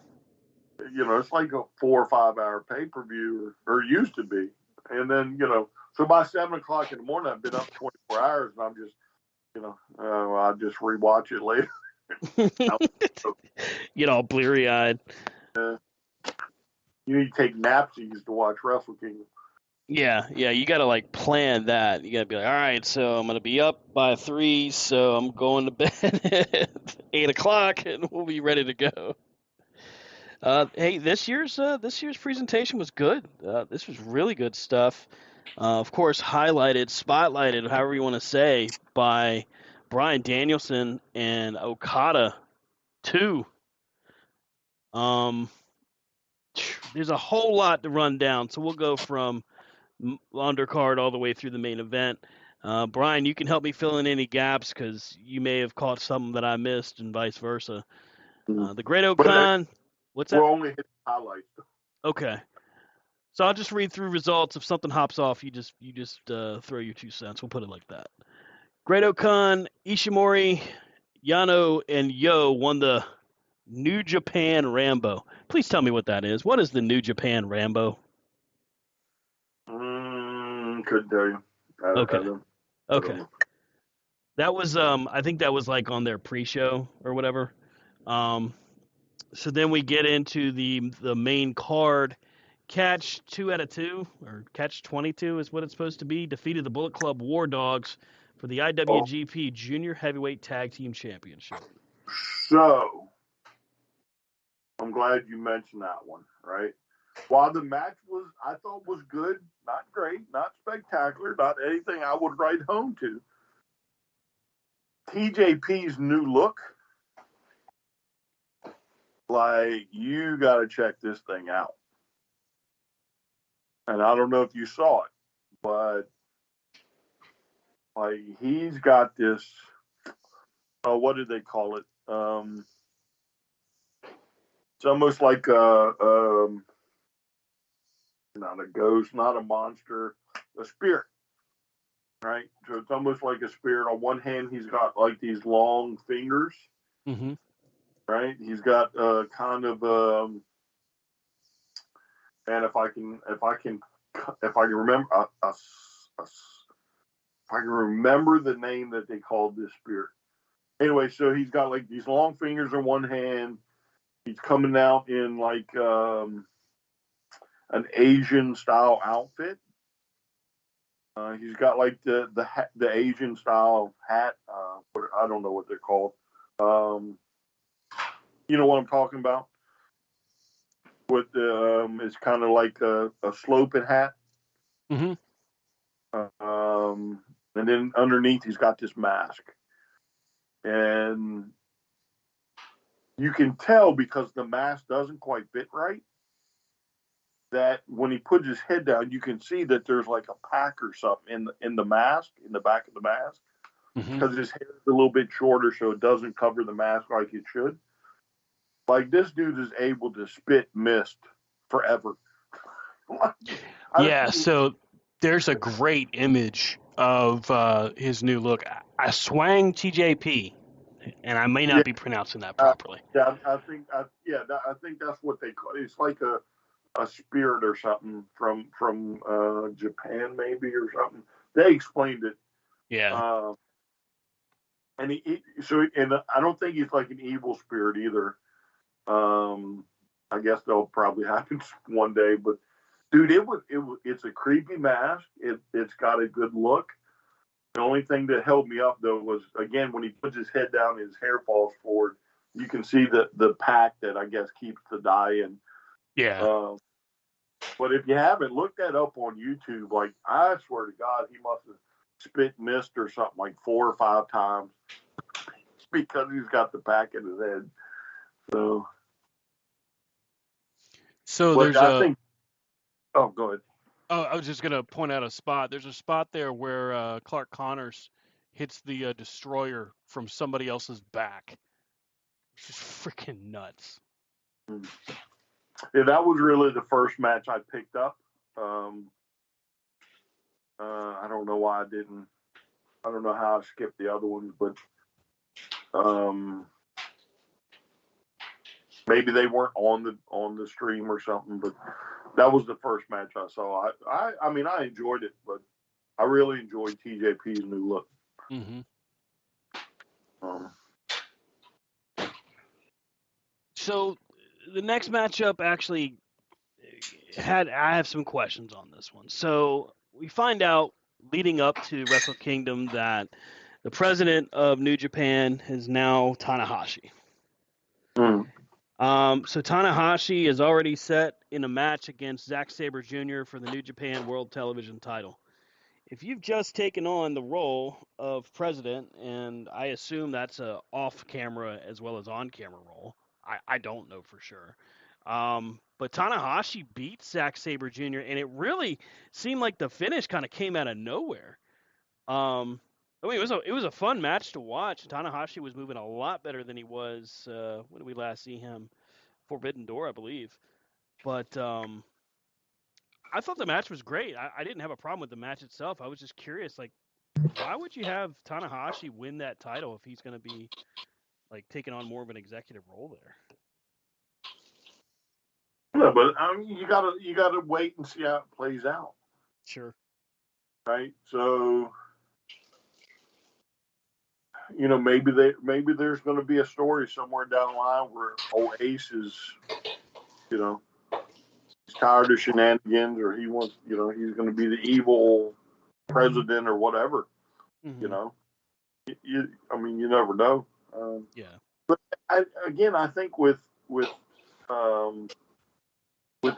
It's like a 4 or 5 hour pay-per-view or used to be. And then, so by 7 o'clock in the morning, I've been up 24 hours and I'm just, I'll just rewatch it later. Get all bleary eyed. You need to take napsies to watch Wrestle Kingdom. Yeah, you got to plan that. You got to be like, all right, so I'm going to be up by 3, so I'm going to bed at 8 o'clock and we'll be ready to go. Hey, this year's presentation was good. This was really good stuff. Of course, spotlighted, however you want to say, by Bryan Danielson and Okada 2. There's a whole lot to run down, so we'll go from undercard all the way through the main event. Brian, you can help me fill in any gaps because you may have caught something that I missed, and vice versa. The Great Okan. What's that? We'll only hit the highlights. Okay. So I'll just read through results. If something hops off, you just throw your 2 cents. We'll put it like that. Great Okan, Ishimori, Yano, and Yo won the New Japan Rambo. Please tell me what that is. What is the New Japan Rambo? Couldn't tell you. Okay. That was I think that was like on their pre-show or whatever. So then we get into the main card. Catch 2 out of 2, or Catch 22 is what it's supposed to be. Defeated the Bullet Club War Dogs for the IWGP Junior Heavyweight Tag Team Championship. So, I'm glad you mentioned that one, right? While the match I thought was good, not great, not spectacular, not anything I would write home to. TJP's new look, like, you got to check this thing out. And I don't know if you saw it, but like he's got this. What do they call it? It's almost like not a ghost, not a monster, a spirit, right? So it's almost like a spirit. On one hand, he's got like these long fingers, right? He's got kind of and if I can remember the name that they called this spirit. Anyway, so he's got like these long fingers on one hand. He's coming out in like an Asian style outfit. He's got like the Asian style hat. I don't know what they're called. You know what I'm talking about? With it's kind of like a sloping hat. And then underneath he's got this mask, and you can tell because the mask doesn't quite fit right that when he puts his head down, you can see that there's like a pack or something in the mask, in the back of the mask, because his hair is a little bit shorter, so it doesn't cover the mask like it should. Like, this dude is able to spit mist forever. Yeah, so there's a great image of his new look. I swang TJP, and I may not be pronouncing that properly. I think that's what they call it. It's like a spirit or something from Japan, maybe, or something. They explained it. Yeah. And I don't think he's like an evil spirit either. I guess that'll probably happen one day, but dude, it's a creepy mask. It's got a good look. The only thing that held me up though was, again, when he puts his head down, his hair falls forward. You can see the pack that I guess keeps the dye in. Yeah. But if you haven't, look that up on YouTube. Like, I swear to God, he must have spit mist or something like 4 or 5 times because he's got the pack in his head. So there's go ahead. Oh, I was just gonna point out a spot. There's a spot there where Clark Connors hits the destroyer from somebody else's back, which is freaking nuts. Yeah, that was really the first match I picked up. I don't know why I didn't. I don't know how I skipped the other ones, but maybe they weren't on the stream or something. But that was the first match I saw. I mean, I enjoyed it, but I really enjoyed TJP's new look. So the next matchup actually I have some questions on this one. So we find out leading up to Wrestle Kingdom that the president of New Japan is now Tanahashi. So Tanahashi is already set in a match against Zack Sabre Jr. for the New Japan World Television title. if you've just taken on the role of president, and I assume that's a off-camera as well as on-camera role, I don't know for sure. But Tanahashi beat Zack Sabre Jr. and it really seemed like the finish kind of came out of nowhere. I mean, it was a fun match to watch. Tanahashi was moving a lot better than he was when did we last see him? Forbidden Door, I believe. But I thought the match was great. I didn't have a problem with the match itself. I was just curious, like, why would you have Tanahashi win that title if he's going to be like taking on more of an executive role there? Yeah, but I mean, you gotta wait and see how it plays out. Sure. Right. So, maybe there's going to be a story somewhere down the line where old Ace is, he's tired of shenanigans, or he wants, he's going to be the evil president or whatever. Mm-hmm. You never know. Yeah. But I think with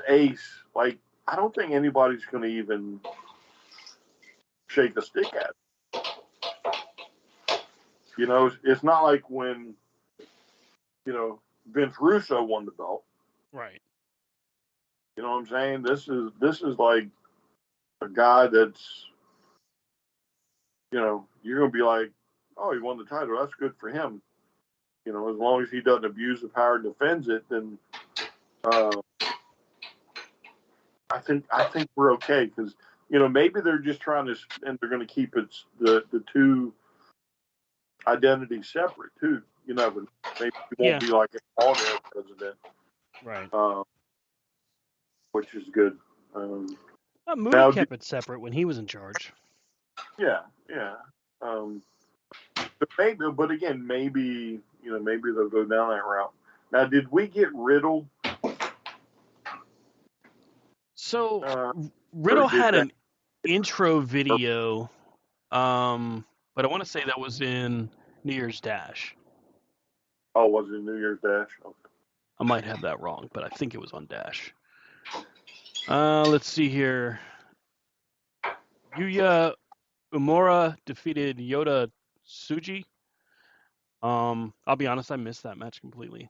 Ace, like, I don't think anybody's going to even shake a stick at it. It's not like when, Vince Russo won the belt. Right. You know what I'm saying? This is like a guy that's, you're going to be like, oh, he won the title. That's good for him. As long as he doesn't abuse the power and defends it, then I think we're okay, because maybe they're just trying to, and they're going to keep the two identities separate too. But maybe he won't be like an all-day president, right? Which is good. Moody kept it separate when he was in charge. Yeah. But again, maybe they'll go down that route. Now, did we get Riddle? So Riddle had an intro video, but I want to say that was in New Year's Dash. Oh, was it New Year's Dash? Okay. I might have that wrong, but I think it was on Dash. Let's see here. Yuya Uemura defeated Yota Tsuji. I'll be honest, I missed that match completely.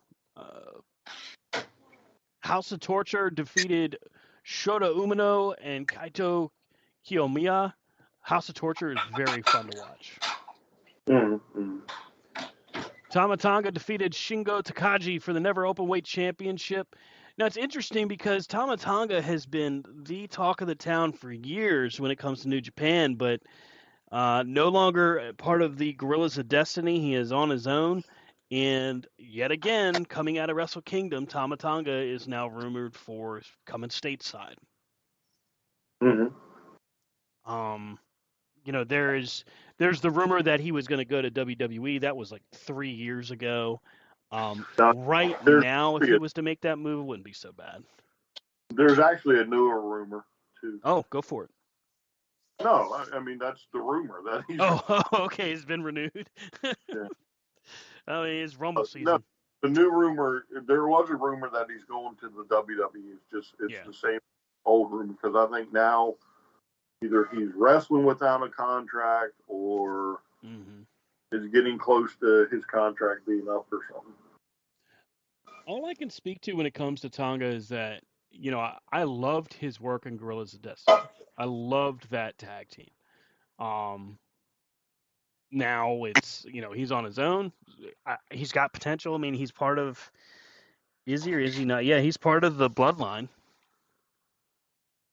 House of Torture defeated Shota Umino and Kaito Kiyomiya. House of Torture is very fun to watch. Mm-hmm. Tama Tonga defeated Shingo Takagi for the Never Openweight Championship. Now, it's interesting because Tama Tonga has been the talk of the town for years when it comes to New Japan, but no longer part of the Guerrillas of Destiny. He is on his own. And yet again, coming out of Wrestle Kingdom, Tama Tonga is now rumored for coming stateside. Mm-hmm. There's the rumor that he was going to go to WWE. That was like 3 years ago. Right now, if he was to make that move, it wouldn't be so bad. There's actually a newer rumor too. Oh, go for it. No, I mean, that's the rumor that he's. Oh, okay, it's been renewed. Yeah. I mean, it's Rumble season. No, the new rumor. There was a rumor that he's going to the WWE. It's the same old rumor, because I think now either he's wrestling without a contract or is getting close to his contract being up or something. All I can speak to when it comes to Tonga is that, I loved his work in Guerrillas of Destiny. I loved that tag team. Now it's, he's on his own. He's got potential. I mean, he's part of, is he or is he not? Yeah, he's part of the bloodline.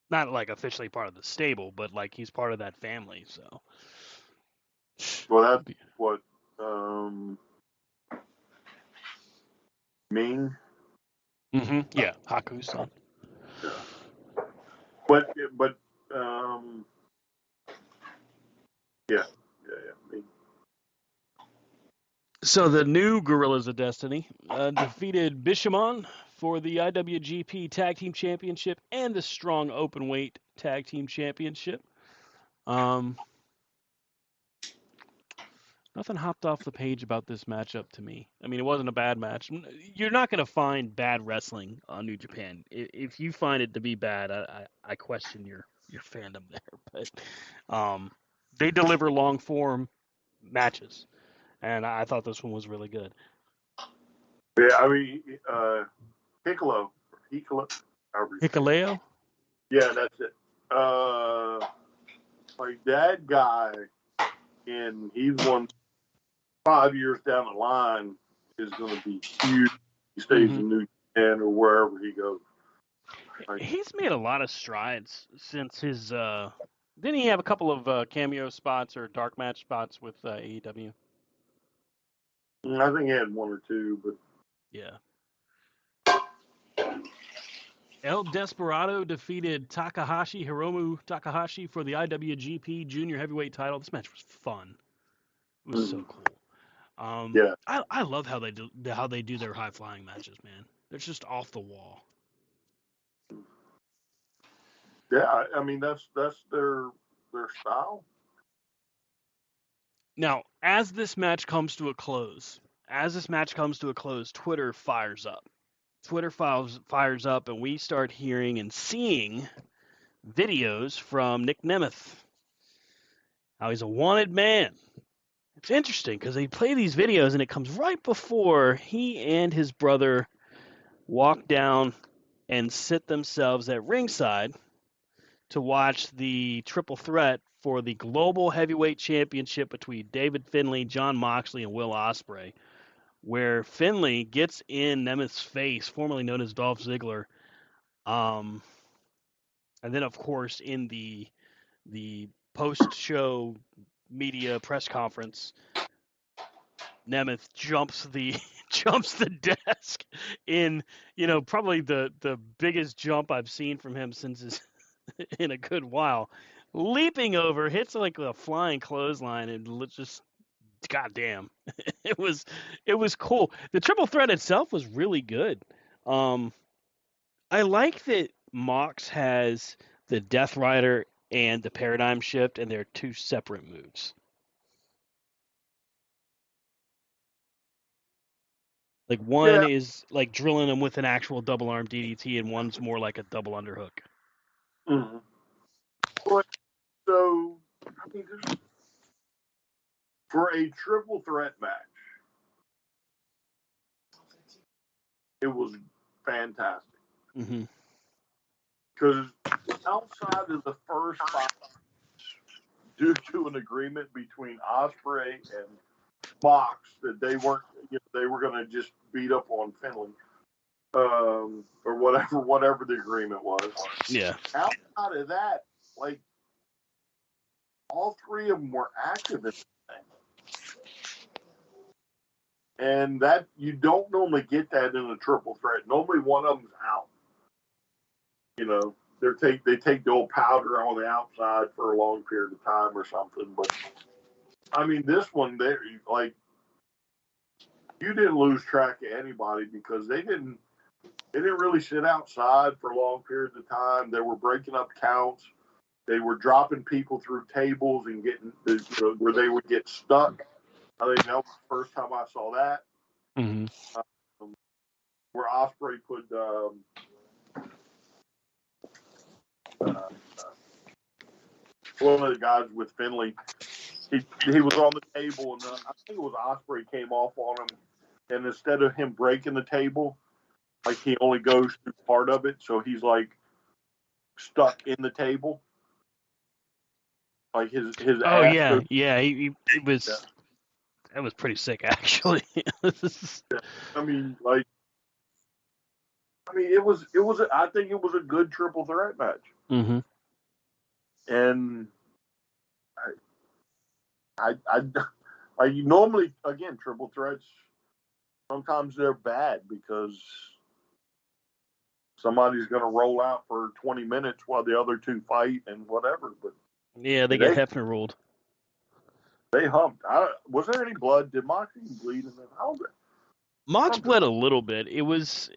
Not like officially part of the stable, but like he's part of that family. So. Well, that's what Ming. Mm-hmm. Yeah, Haku's-san. Yeah. But yeah. Ming. So the new Guerrillas of Destiny defeated Bishamon for the IWGP Tag Team Championship and the Strong Openweight Tag Team Championship. Nothing hopped off the page about this matchup to me. I mean, it wasn't a bad match. You're not going to find bad wrestling on New Japan. If you find it to be bad, I question your your fandom there, but they deliver long form matches, and I thought this one was really good. Yeah, I mean, Hikaleo. Hikaleo? Yeah, that's it. Like that guy, and he's one 5 years down the line is going to be huge. He stays in New Japan or wherever he goes. Like, he's made a lot of strides since his. Didn't he have a couple of cameo spots or dark match spots with AEW? I think he had one or two, but Yeah. El Desperado defeated Hiromu Takahashi for the IWGP Junior Heavyweight title. This match was fun. It was so cool. yeah, I love how they do their high flying matches, man. They're just off the wall. yeah. I mean, that's their style. Now, as this match comes to a close, Twitter fires up. Twitter fires up, and we start hearing and seeing videos from Nick Nemeth. How he's a wanted man. It's interesting because they play these videos, and it comes right before he and his brother walk down and sit themselves at ringside to watch the triple threat for the Global Heavyweight Championship between David Finlay, Jon Moxley, and Will Ospreay, where Finlay gets in Nemeth's face, formerly known as Dolph Ziggler. And then, of course, in the post-show media press conference, Nemeth jumps the desk in, probably the biggest jump I've seen from him since his in a good while. Leaping over, hits like a flying clothesline, and just goddamn, it was cool. The triple threat itself was really good. I like that Mox has the Death Rider and the Paradigm Shift, and they're two separate moves. Like one is like drilling him with an actual double arm DDT, and one's more like a double underhook. Mm-hmm. So, I mean, for a triple threat match, it was fantastic. Because outside of the first 5, due to an agreement between Ospreay and Mox that they weren't, they were going to just beat up on Finlay, or whatever the agreement was. Yeah. Outside of that, like, all three of them were active in the thing. And that, you don't normally get that in a triple threat. Normally one of them's out. They take the old powder on the outside for a long period of time or something. But I mean, this one, you didn't lose track of anybody because they didn't really sit outside for long periods of time. They were breaking up counts. They were dropping people through tables and getting where they would get stuck. I think that was the first time I saw that. Where Ospreay put one of the guys with Finlay, he was on the table, and I think it was Ospreay came off on him, and instead of him breaking the table, like he only goes through part of it, so he's like stuck in the table, like his Oh ass yeah, goes, it was that was pretty sick actually. I mean, it was I think it was a good triple threat match. And I normally, again, triple threats, sometimes they're bad because somebody's going to roll out for 20 minutes while the other two fight and whatever. But yeah, they get Hefner ruled. They humped. Was there any blood? Did Mox even bleed in that? Mox bled a little bit. It was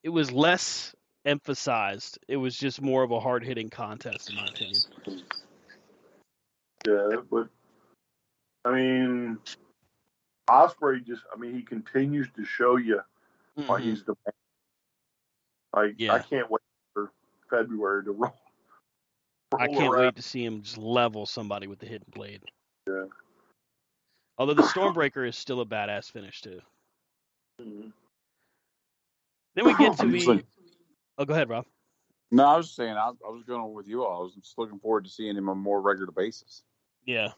less emphasized. It was just more of a hard-hitting contest, in my opinion. Yeah, but I mean, Ospreay he continues to show you why he's the man. Like, I can't wait for February to I can't wait to see him just level somebody with the hidden blade. Yeah. Although the Stormbreaker is still a badass finish too. Mm-hmm. Then we get to the. Oh, go ahead, Rob. No, I was just saying, I was going with you all. I was just looking forward to seeing him on a more regular basis. Yeah.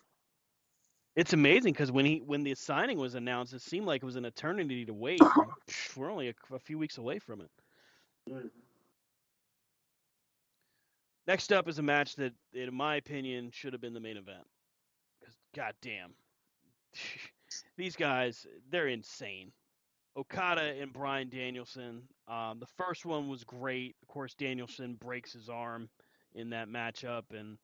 It's amazing because when the signing was announced, it seemed like it was an eternity to wait. And we're only a few weeks away from it. Mm-hmm. Next up is a match that, in my opinion, should have been the main event. Because, goddamn, these guys, they're insane. Okada and Bryan Danielson. The first one was great. Of course, Danielson breaks his arm in that matchup, and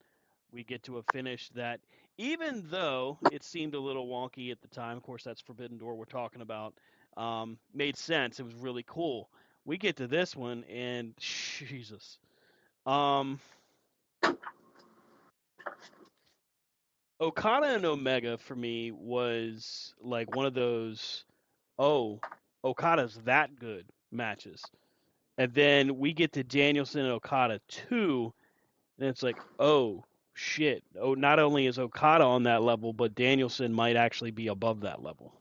we get to a finish that, even though it seemed a little wonky at the time, of course, that's Forbidden Door we're talking about, made sense. It was really cool. We get to this one, and Jesus. Okada and Omega, for me, was like one of those, oh, Okada's that good matches. And then we get to Danielson and Okada 2, and it's like, oh, shit. Oh, not only is Okada on that level, but Danielson might actually be above that level.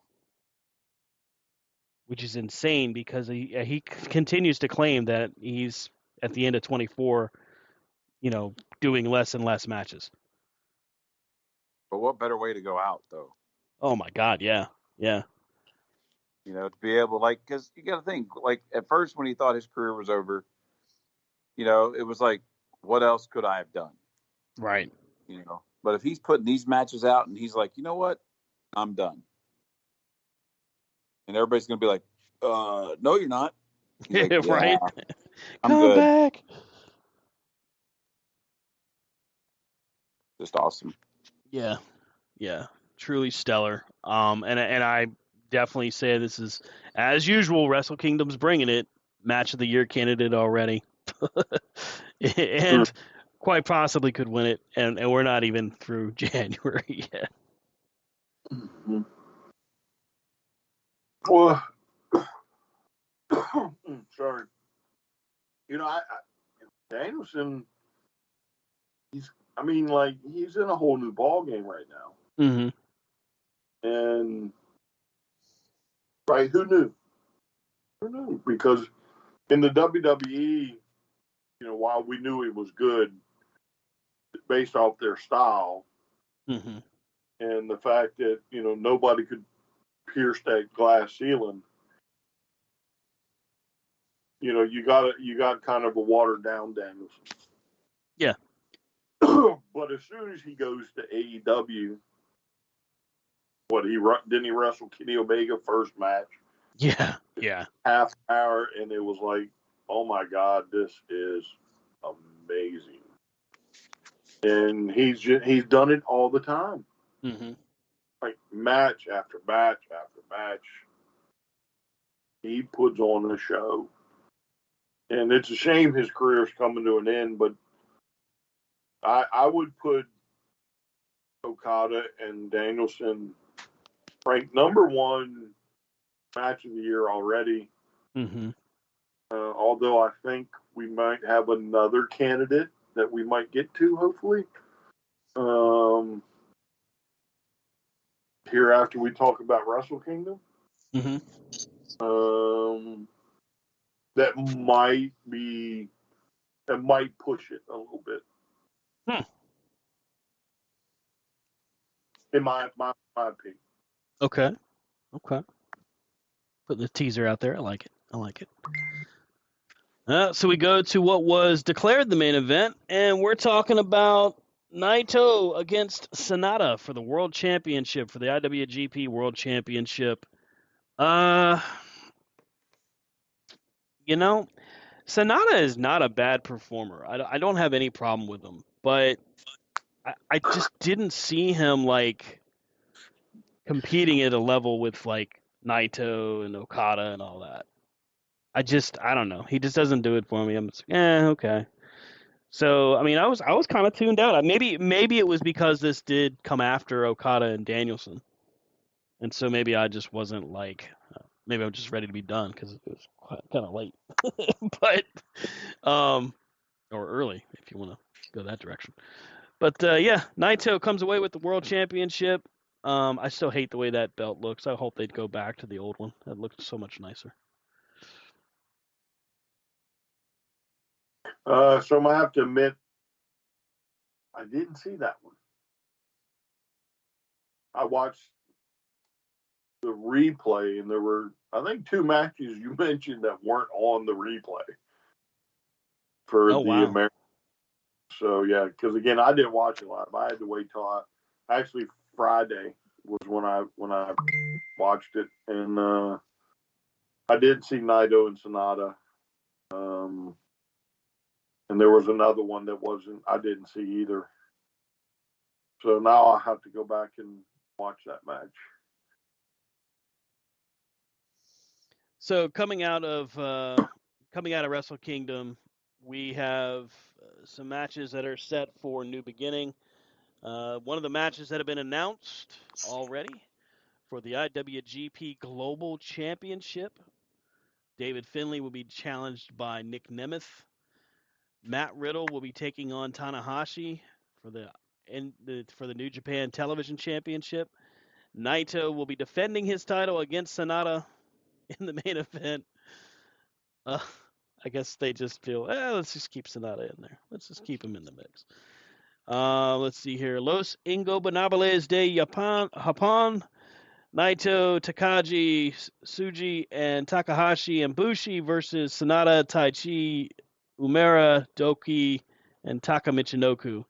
Which is insane because he continues to claim that he's, at the end of 24, doing less and less matches. But what better way to go out, though? Oh, my God, yeah. Yeah. To be able, because you got to think, at first when he thought his career was over, it was like, what else could I have done? Right. But if he's putting these matches out and he's like, you know what? I'm done. And everybody's going to be like, no, you're not. He's like, yeah, right? I'm Come good. back. Just awesome. Yeah. Yeah. Truly stellar. And I definitely say this is, as usual, Wrestle Kingdom's bringing it. Match of the year candidate already. And quite possibly could win it. And we're not even through January yet. Mm-hmm. Well, sorry. Danielson, he's in a whole new ball game right now. Mm-hmm. And right, who knew? Who knew? Because in the WWE, while we knew he was good based off their style, Mm-hmm. and the fact that nobody could pierce that glass ceiling, you got kind of a watered down Danielson. Yeah. But as soon as he goes to AEW, didn't he wrestle Kenny Omega first match? Yeah. Yeah. Half hour, and it was like, oh my God, this is amazing. And he's done it all the time. Mm-hmm. Like match after match after match, he puts on a show. And it's a shame his career is coming to an end, but I would put Okada and Danielson ranked number one match of the year already. Mm-hmm. Although I think we might have another candidate that we might get to, hopefully. Here after we talk about Wrestle Kingdom. Mm-hmm. That might push it a little bit. In my opinion. Okay. Put the teaser out there. I like it. So we go to what was declared the main event, and we're talking about Naito against Sonata for the World Championship, for the IWGP World Championship. Sonata is not a bad performer. I don't have any problem with him, but I just didn't see him competing at a level with Naito and Okada and all that. I don't know. He just doesn't do it for me. I'm just, okay. So I was kind of tuned out. Maybe it was because this did come after Okada and Danielson, and so maybe I just wasn't maybe I'm just ready to be done because it was kind of late. But or early if you want to go that direction. But yeah, Naito comes away with the world championship. I still hate the way that belt looks. I hope they'd go back to the old one. That looked so much nicer. So I have to admit, I didn't see that one. I watched the replay, and there were, I think, 2 matches you mentioned that weren't on the replay for Oh, the wow. American. So yeah, because again, I didn't watch it live. I had to wait till actually Friday was when I watched it, and I did see Naito and Sonata, and there was another one that I didn't see either. So now I have to go back and watch that match. So coming out of Wrestle Kingdom, we have some matches that are set for New Beginning. One of the matches that have been announced already for the IWGP Global Championship. David Finlay will be challenged by Nick Nemeth. Matt Riddle will be taking on Tanahashi for the New Japan Television Championship. Naito will be defending his title against Sonata in the main event. I guess they just feel, let's just keep Sonata in there. Let's just keep him in the mix. Let's see here. Los Ingobernables de Japón. Naito, Takagi, Tsuji, and Takahashi and Bushi versus Sonata, Taichi, Umera, Doki, and Taka Michinoku.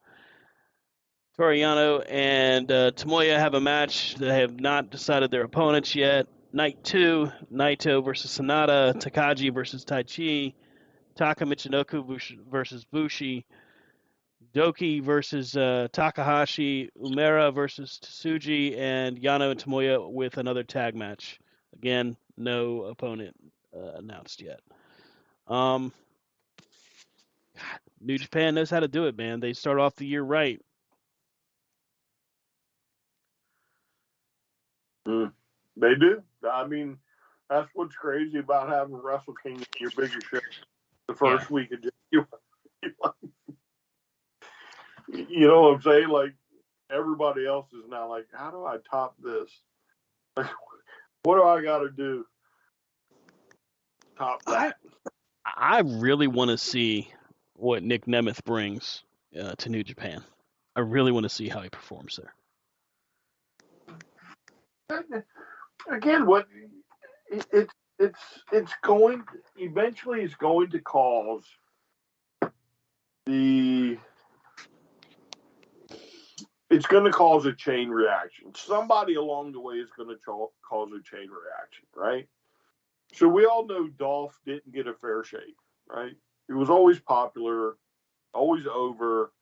Toriano and Tomoya have a match. They have not decided their opponents yet. Night 2, Naito versus Sonata, Takagi versus Taichi, Taka Michinoku versus Bushi, Doki versus Takahashi, Umera versus Tsuji, and Yano and Tomoya with another tag match. Again, no opponent announced yet. God, New Japan knows how to do it, man. They start off the year right. They do. I mean, that's what's crazy about having Wrestle Kingdom your biggest show the first week of January. You know what I'm saying? Like, everybody else is now like, how do I top this? Like, what do I got to do? Top that. I really want to see what Nick Nemeth brings to New Japan. I really want to see how he performs there. Again, what it's going eventually is going to cause it's going to cause a chain reaction. Somebody along the way is going to cause a chain reaction, right? So we all know Dolph didn't get a fair shake, right? He was always popular, always over,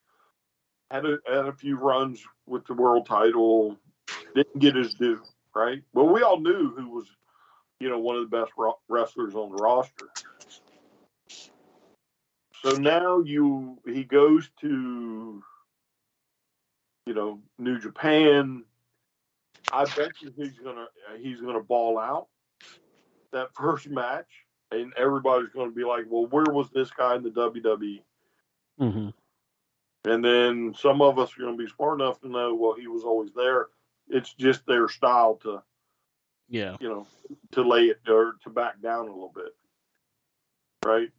had a few runs with the world title, didn't get his due, right? But we all knew who was, one of the best wrestlers on the roster. So now he goes to, New Japan. I bet you he's gonna ball out that first match, and everybody's gonna be like, "Well, where was this guy in the WWE?" Mm-hmm. And then some of us are gonna be smart enough to know, well, he was always there. It's just their style to, to lay it or to back down a little bit, right?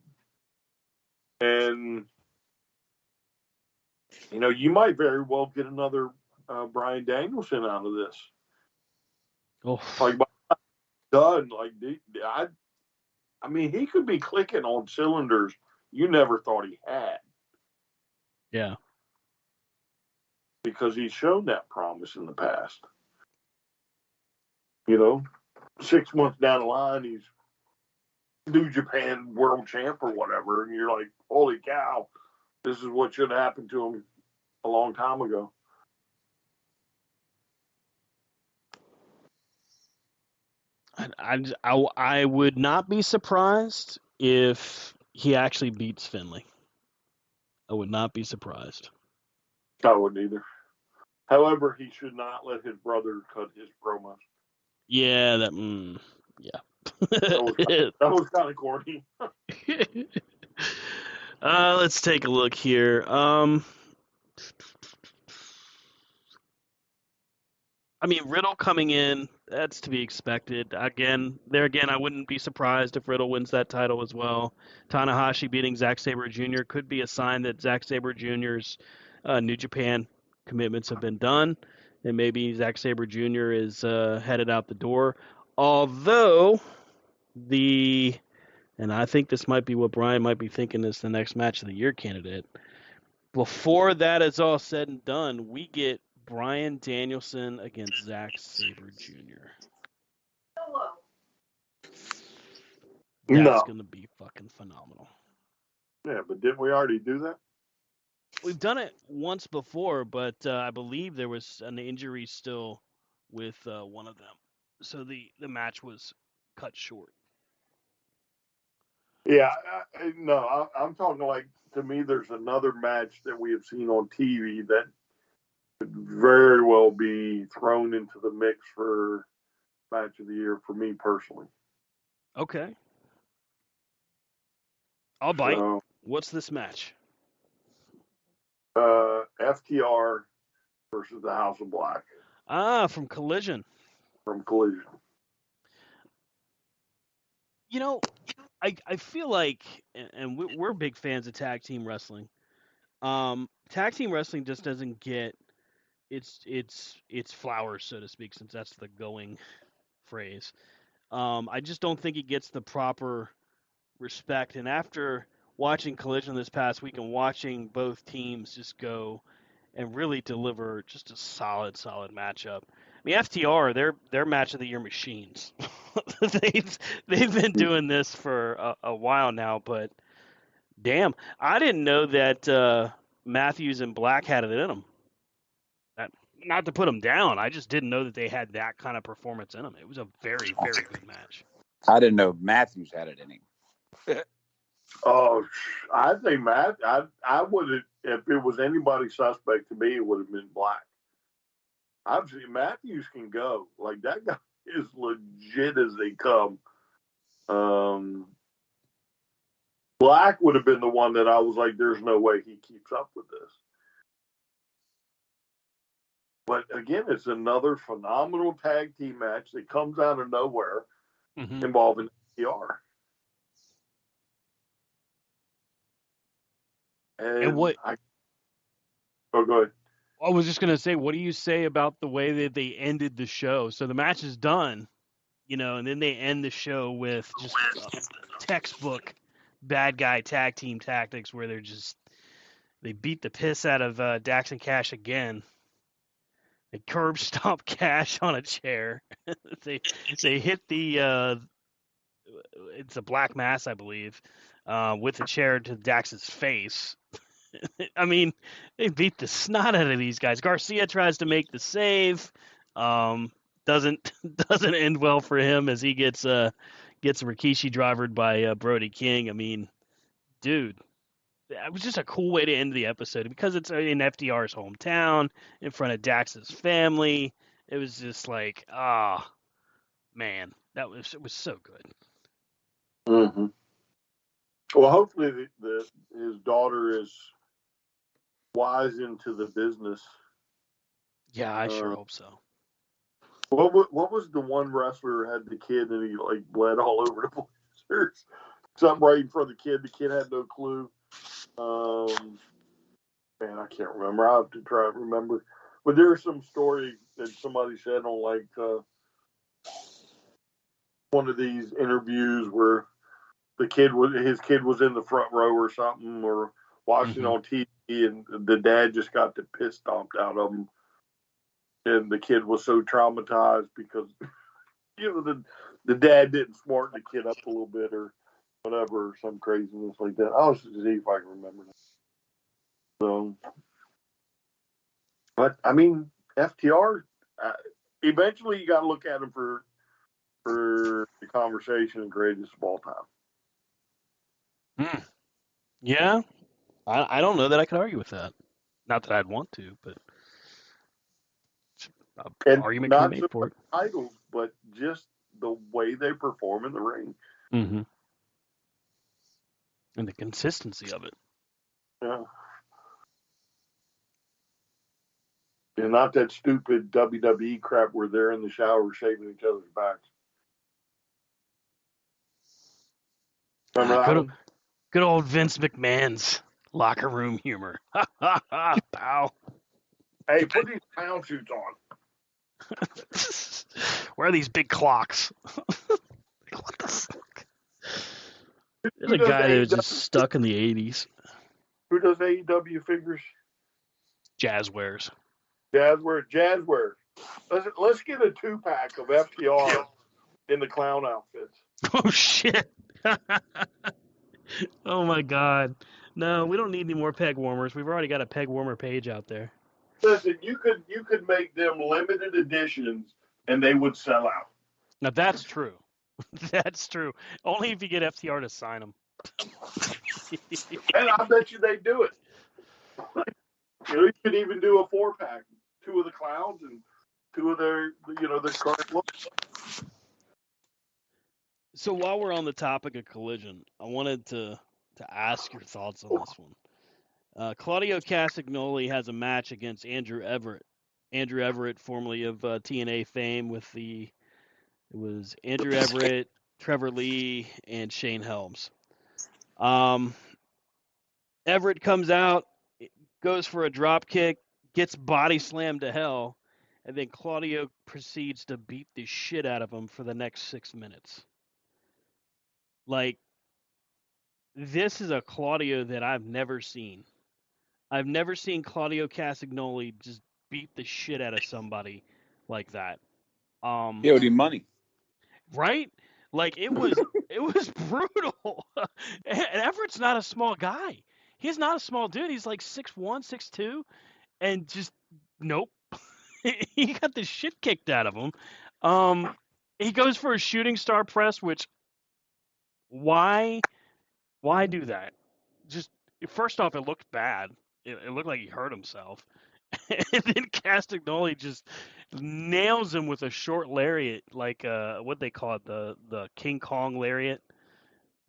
And you might very well get another Bryan Danielson out of this. Oh, like done. Like I mean, he could be clicking on cylinders you never thought he had. Yeah, because he's shown that promise in the past. 6 months down the line, he's New Japan world champ or whatever, and you're like, holy cow, this is what should have happened to him a long time ago. I would not be surprised if he actually beats Finlay. I would not be surprised. I wouldn't either. However, he should not let his brother cut his promos. Yeah, that was kind of corny. Let's take a look here. I mean, Riddle coming in, that's to be expected. Again, I wouldn't be surprised if Riddle wins that title as well. Tanahashi beating Zack Sabre Jr. could be a sign that Zack Sabre Jr.'s New Japan commitments have been done, and maybe Zack Sabre Jr. is headed out the door. Although, and I think this might be what Brian might be thinking is the next match of the year candidate. Before that is all said and done, we get Bryan Danielson against Zack Sabre Jr. That's No. going to be fucking phenomenal. Yeah, but didn't we already do that? We've done it once before, but I believe there was an injury still with one of them. So the match was cut short. Yeah, no, I'm talking like, to me, there's another match that we have seen on TV that could very well be thrown into the mix for match of the year for me personally. Okay. I'll bite. So, What's this match? FTR versus the House of Black. From Collision. From Collision. You know, I feel like, and we're big fans of tag team wrestling. Tag team wrestling just doesn't get its flowers, so to speak, since that's the going phrase. I just don't think it gets the proper respect. And after watching Collision this past week and watching both teams just go and really deliver just a solid matchup. I mean, FTR, they're match of the year machines. they've been doing this for a while now, but damn, I didn't know that Matthews and Black had it in them. Not to put them down, I just didn't know that they had that kind of performance in them. It was a very good match. I didn't know Matthews had it in him. Oh, I think I would have, if it was anybody suspect to me, it would have been Black. Obviously, Matthews can go. Like, that guy is legit as they come. Black would have been the one that I was like, there's no way he keeps up with this. But again, it's another phenomenal tag team match that comes out of nowhere involving FTR. And what? Oh, go ahead. I was just gonna say, what do you say about the way that they ended the show? So the match is done, and then they end the show with just textbook bad guy tag team tactics, where they beat the piss out of Dax and Cash again. They curb stomp Cash on a chair. they hit the it's a black mass, I believe, with the chair to Dax's face. I mean, they beat the snot out of these guys. Garcia tries to make the save. Doesn't end well for him as he gets Rikishi drivered by Brody King. I mean, dude, it was just a cool way to end the episode because it's in FDR's hometown in front of Dax's family. It was just like, man, it was so good. Mm-hmm. Well, hopefully his daughter is wise into the business. Yeah, I sure hope so. What was the one wrestler who had the kid and he like bled all over the place? There's something right in front of the kid. The kid had no clue. Man, I can't remember. I have to try to remember. But there's some story that somebody said on like one of these interviews where his kid was in the front row or something, or watching on TV, and the dad just got the piss stomped out of him, and the kid was so traumatized because the dad didn't smarten the kid up a little bit or whatever, or some craziness like that. I'll just see if I can remember that. So, but I mean, FTR. Eventually, you got to look at him for the conversation and greatest of all time. Yeah, I don't know that I could argue with that. Not that I'd want to, but argument can be made for it. Titles, but just the way they perform in the ring. And the consistency of it. Yeah. And not that stupid WWE crap where they're in the shower shaving each other's backs. Remember that one? Good old Vince McMahon's locker room humor. Ha ha ha, pal. Hey, put these clown suits on. Where are these big clocks? What the fuck? There's a does guy that was AEW just stuck in the 80s. Who does AEW figures? Jazzwares. Jazzware. Let's get a 2-pack of FTR in the clown outfits. Oh, shit. Oh, my God. No, we don't need any more peg warmers. We've already got a peg warmer page out there. Listen, you could make them limited editions and they would sell out. Now, that's true. That's true. Only if you get FTR to sign them. And I bet you they do it. You could even do a 4-pack, 2 of the clowns and 2 of their current looks. So while we're on the topic of Collision, I wanted to ask your thoughts on this one. Claudio Castagnoli has a match against Andrew Everett. Andrew Everett, formerly of TNA fame, it was Andrew Everett, Trevor Lee, and Shane Helms. Everett comes out, goes for a drop kick, gets body slammed to hell, and then Claudio proceeds to beat the shit out of him for the next 6 minutes. Like, this is a Claudio that I've never seen. I've never seen Claudio Castagnoli just beat the shit out of somebody like that. He owed him money. Right? Like, it was brutal. And Everett's not a small guy. He's not a small dude. He's like 6'1", 6'2", and just nope. He got the shit kicked out of him. He goes for a shooting star press, which why do that? Just first off, it looked bad. It looked like he hurt himself. And then Castagnoli just nails him with a short lariat, like what they call it, the King Kong lariat.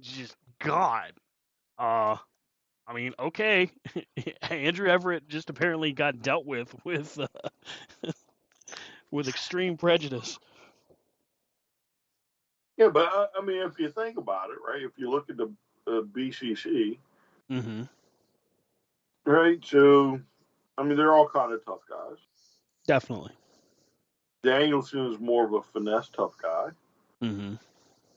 Just God. I mean, okay. Andrew Everett just apparently got dealt with extreme prejudice. Yeah, but I mean, if you think about it, right? If you look at the BCC, Mm-hmm. right? So, I mean, they're all kind of tough guys. Definitely. Danielson is more of a finesse tough guy. Mm-hmm.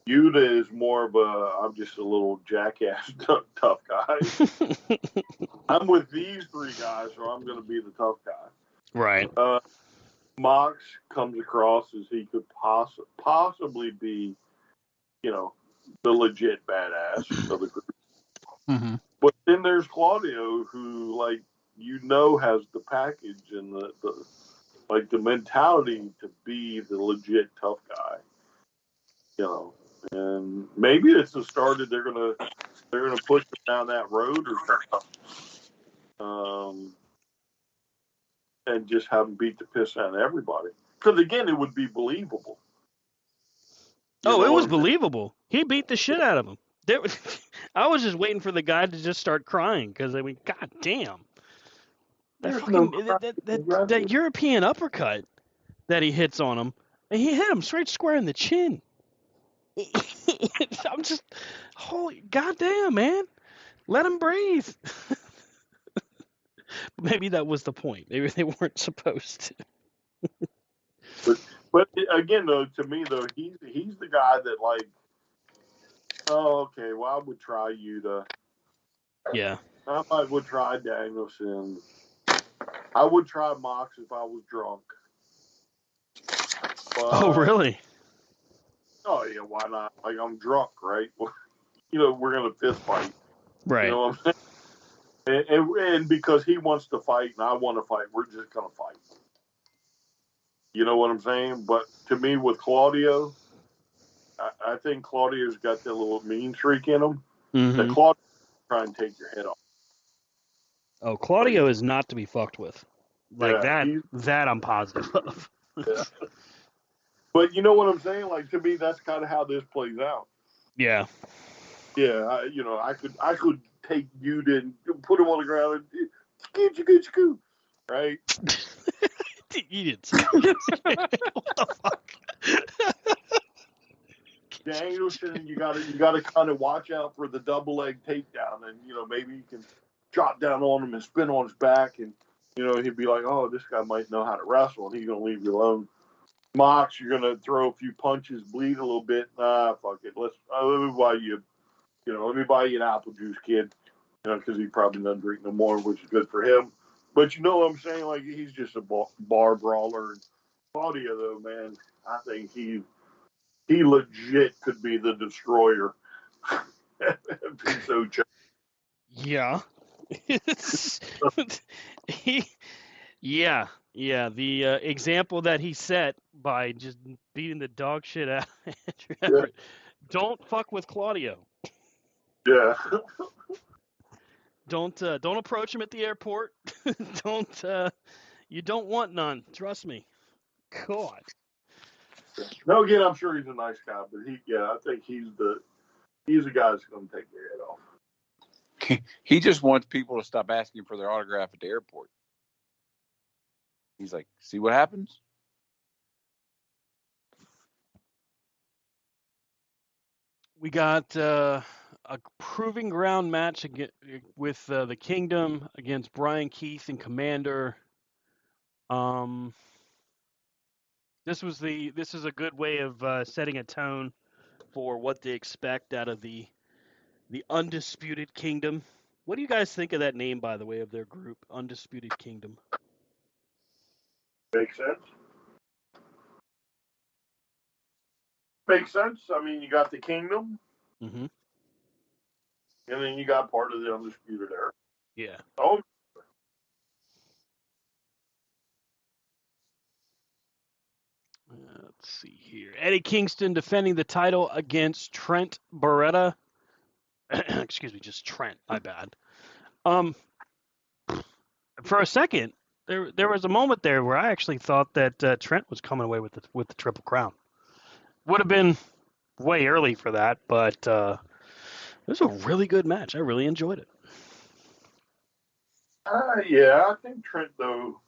Yuta is more of I'm just a little jackass tough guy. I'm with these 3 guys, so I'm going to be the tough guy. Right. Mox comes across as he could possibly be, the legit badass of the group. Mm-hmm. But then there's Claudio, who, has the package and the mentality to be the legit tough guy. And maybe it's the start that they're gonna push them down that road or something, and just have them beat the piss out of everybody. Because again, it would be believable. It was believable. He beat the shit out of him. I was just waiting for the guy to just start crying because I mean, god damn, that European uppercut that he hits on him, and he hit him straight square in the chin. I'm just, holy goddamn, man, let him breathe. Maybe that was the point. Maybe they weren't supposed to. But again, though, to me, though, he's the guy that oh, okay, well, I would try Yuta. Yeah. I would try Danielson. I would try Mox if I was drunk. But, oh, really? Oh, yeah, why not? I'm drunk, right? We're going to fist fight. Right. You know what I'm saying? And because he wants to fight and I want to fight, we're just going to fight. You know what I'm saying? But to me, with Claudio, I think Claudio's got that little mean streak in him. Mm-hmm. That Claudio try and take your head off. Oh, Claudio is not to be fucked with. Yeah, that I'm positive of. Yeah. But you know what I'm saying? To me, that's kind of how this plays out. Yeah. Yeah, I could take you to put him on the ground and right? You didn't say that. What the fuck? Danielson, you gotta kind of watch out for the double leg takedown, and maybe you can drop down on him and spin on his back, and he'd be like, oh, this guy might know how to wrestle, and he's gonna leave you alone. Mox, you're gonna throw a few punches, bleed a little bit. Nah, fuck it. Let me buy you, let me buy you an apple juice, kid. Because he probably doesn't drink no more, which is good for him. But you know what I'm saying? Like, he's just a bar brawler. And Claudio, though, man, I think he legit could be the destroyer. So yeah. Yeah. The example that he set by just beating the dog shit out of Andrew Everett. Don't fuck with Claudio. Yeah. Don't approach him at the airport. You don't want none. Trust me. God. No, again, I'm sure he's a nice guy, but I think he's the guy that's going to take your head off. He just wants people to stop asking for their autograph at the airport. He's like, see what happens? We got a proving ground match with the Kingdom against Brian Keith and Commander. This is a good way of setting a tone for what they expect out of the Undisputed Kingdom. What do you guys think of that name, by the way, of their group, Undisputed Kingdom? Makes sense. Makes sense. I mean, you got the Kingdom, Mm-hmm. and then you got part of the Undisputed Era. Yeah. Oh. Let's see here. Eddie Kingston defending the title against Trent Beretta. Excuse me, just Trent. My bad. For a second, there was a moment there where I actually thought that Trent was coming away with the Triple Crown. Would have been way early for that, but it was a really good match. I really enjoyed it. Yeah, I think Trent, though,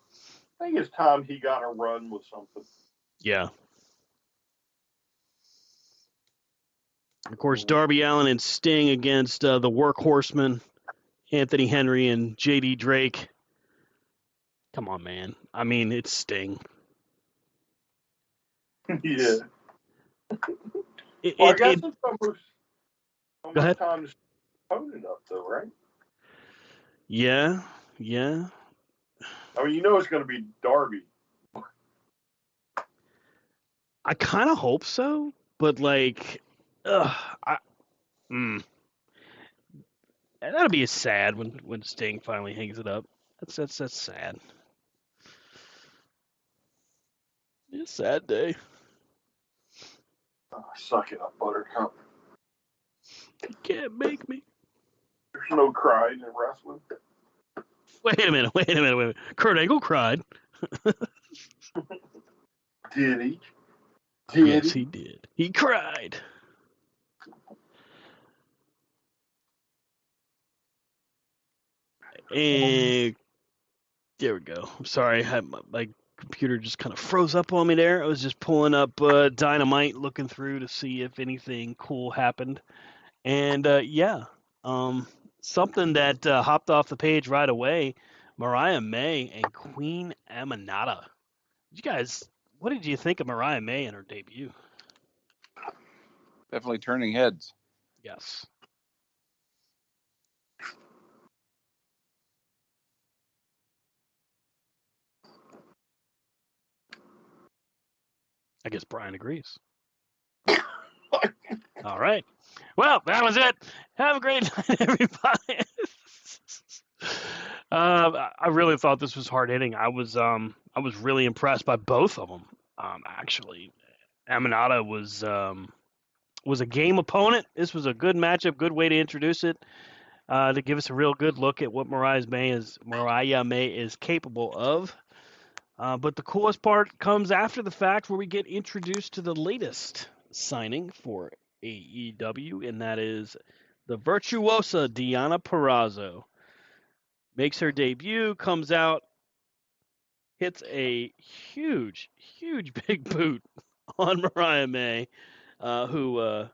I think it's time he got a run with something. Yeah. Of course, Darby Allin and Sting against the Workhorsemen, Anthony Henry and J.D. Drake. Come on, man. I mean, it's Sting. Yeah. I guess it's almost time to own it up, though, right? Yeah. I mean, it's going to be Darby. I kind of hope so, but that'll be sad when Sting finally hangs it up. That's sad. It's a sad day. Oh, suck it up, Buttercup. You can't make me. There's no crying in wrestling. Wait a minute. Kurt Angle cried. Did he? Yes, he did. He cried. And there we go. I'm sorry, my computer just kind of froze up on me there. I was just pulling up Dynamite, looking through to see if anything cool happened. And something that hopped off the page right away, Mariah May and Queen Aminata. What did you think of Mariah May in her debut? Definitely turning heads. Yes. I guess Brian agrees. All right. Well, that was it. Have a great night, everybody. I really thought this was hard hitting. I was really impressed by both of them. Actually, Aminata was a game opponent. This was a good matchup, good way to introduce it, to give us a real good look at what Mariah May is capable of. But the coolest part comes after the fact, where we get introduced to the latest signing for AEW, and that is The virtuosa Deonna Purrazzo makes her debut, comes out, hits a huge, huge big boot on Mariah May, who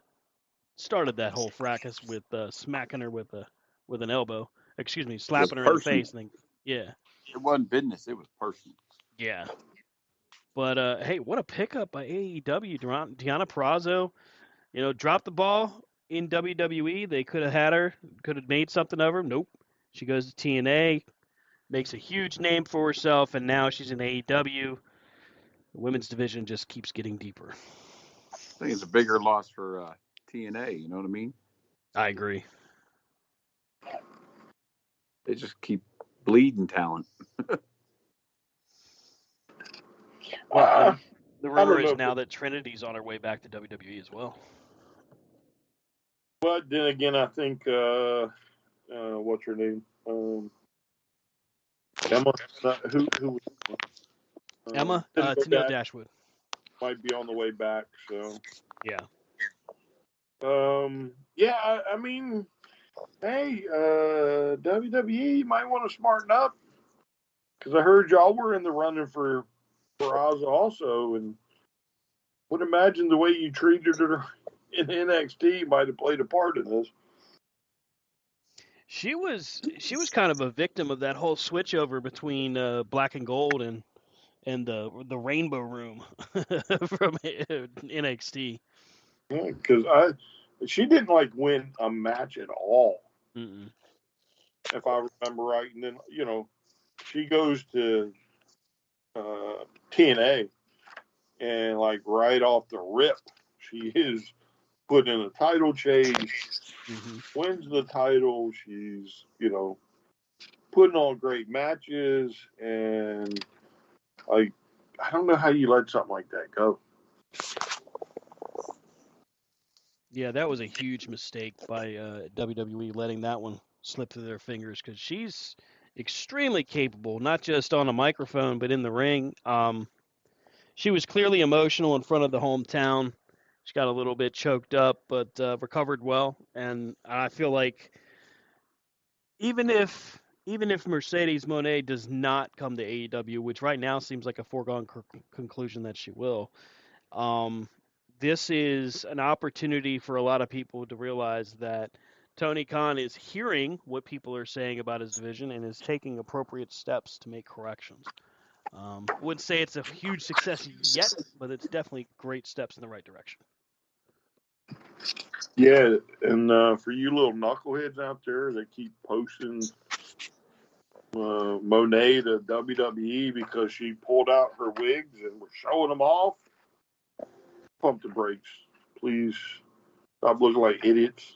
started that whole fracas with smacking her with an elbow. Excuse me, slapping her in the face. And then, yeah. It wasn't business. It was personal. Yeah. But hey, what a pickup by AEW. Deonna Purrazzo, dropped the ball in WWE. They could have had her, could have made something of her. Nope. She goes to TNA, makes a huge name for herself, and now she's in AEW. The women's division just keeps getting deeper. I think it's a bigger loss for TNA. You know what I mean? I agree. They just keep bleeding talent. Well, the rumor is now that Trinity's on her way back to WWE as well. But then again, I think what's her name? Emma. Who? Emma Tenille Dashwood might be on the way back. So yeah. Yeah. I mean, hey, WWE, you might want to smarten up, because I heard y'all were in the running for Oz also, and would imagine the way you treated her in NXT might have played a part in this. She was kind of a victim of that whole switchover between Black and Gold and the Rainbow Room from NXT. Yeah, because she didn't win a match at all, if I remember right. And then she goes to TNA, and right off the rip, she is put in a title chase, wins the title. She's putting on great matches, and I don't know how you let something like that go. Yeah, that was a huge mistake by WWE letting that one slip through their fingers, because she's extremely capable, not just on a microphone, but in the ring. She was clearly emotional in front of the hometown. She got a little bit choked up, but recovered well. And I feel like even if Mercedes Moné does not come to AEW, which right now seems like a foregone conclusion that she will, this is an opportunity for a lot of people to realize that Tony Khan is hearing what people are saying about his division and is taking appropriate steps to make corrections. I wouldn't say it's a huge success yet, but it's definitely great steps in the right direction. Yeah, and for you little knuckleheads out there that keep posting Monet to WWE because she pulled out her wigs and was showing them off, pump the brakes, please. Stop looking like idiots.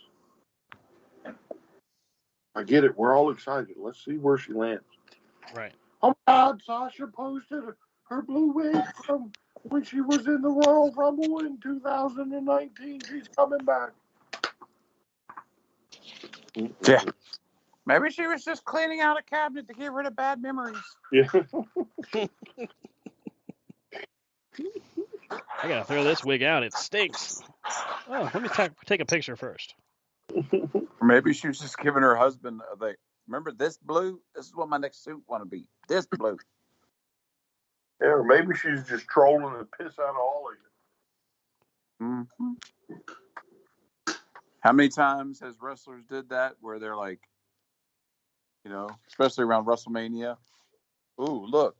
I get it. We're all excited. Let's see where she lands. Right. Oh my God, Sasha posted her blue wig from when she was in the Royal Rumble in 2019. She's coming back. Yeah. Maybe she was just cleaning out a cabinet to get rid of bad memories. Yeah. I gotta throw this wig out. It stinks. Oh, let me take a picture first. Or maybe she was just giving her husband remember this blue? This is what my next suit want to be. This blue. Yeah, or maybe she's just trolling the piss out of all of you. Mm-hmm. How many times has wrestlers did that where they're like, especially around WrestleMania, ooh, look.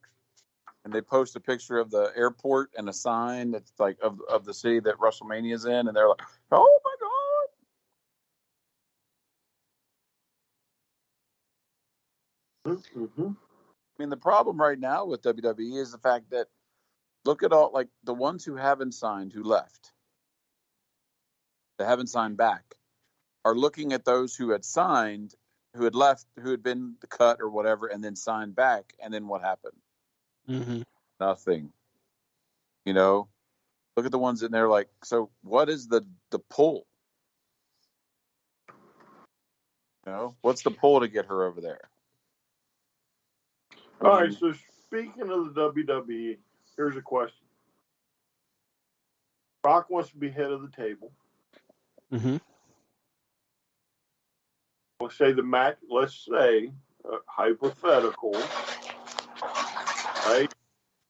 And they post a picture of the airport and a sign that's like of the city that WrestleMania's in, and they're like, oh my God. Mm-hmm. I mean, the problem right now with WWE is the fact that look at all the ones who haven't signed, who left, that haven't signed back, are looking at those who had signed, who had left, who had been cut or whatever, and then signed back, and then what happened? Mm-hmm. Nothing. Look at the ones in there like, so what is the pull? What's the pull to get her over there? All right, so speaking of the WWE, here's a question. Brock wants to be head of the table. Mm-hmm. let's say the match, let's say, hypothetical, right?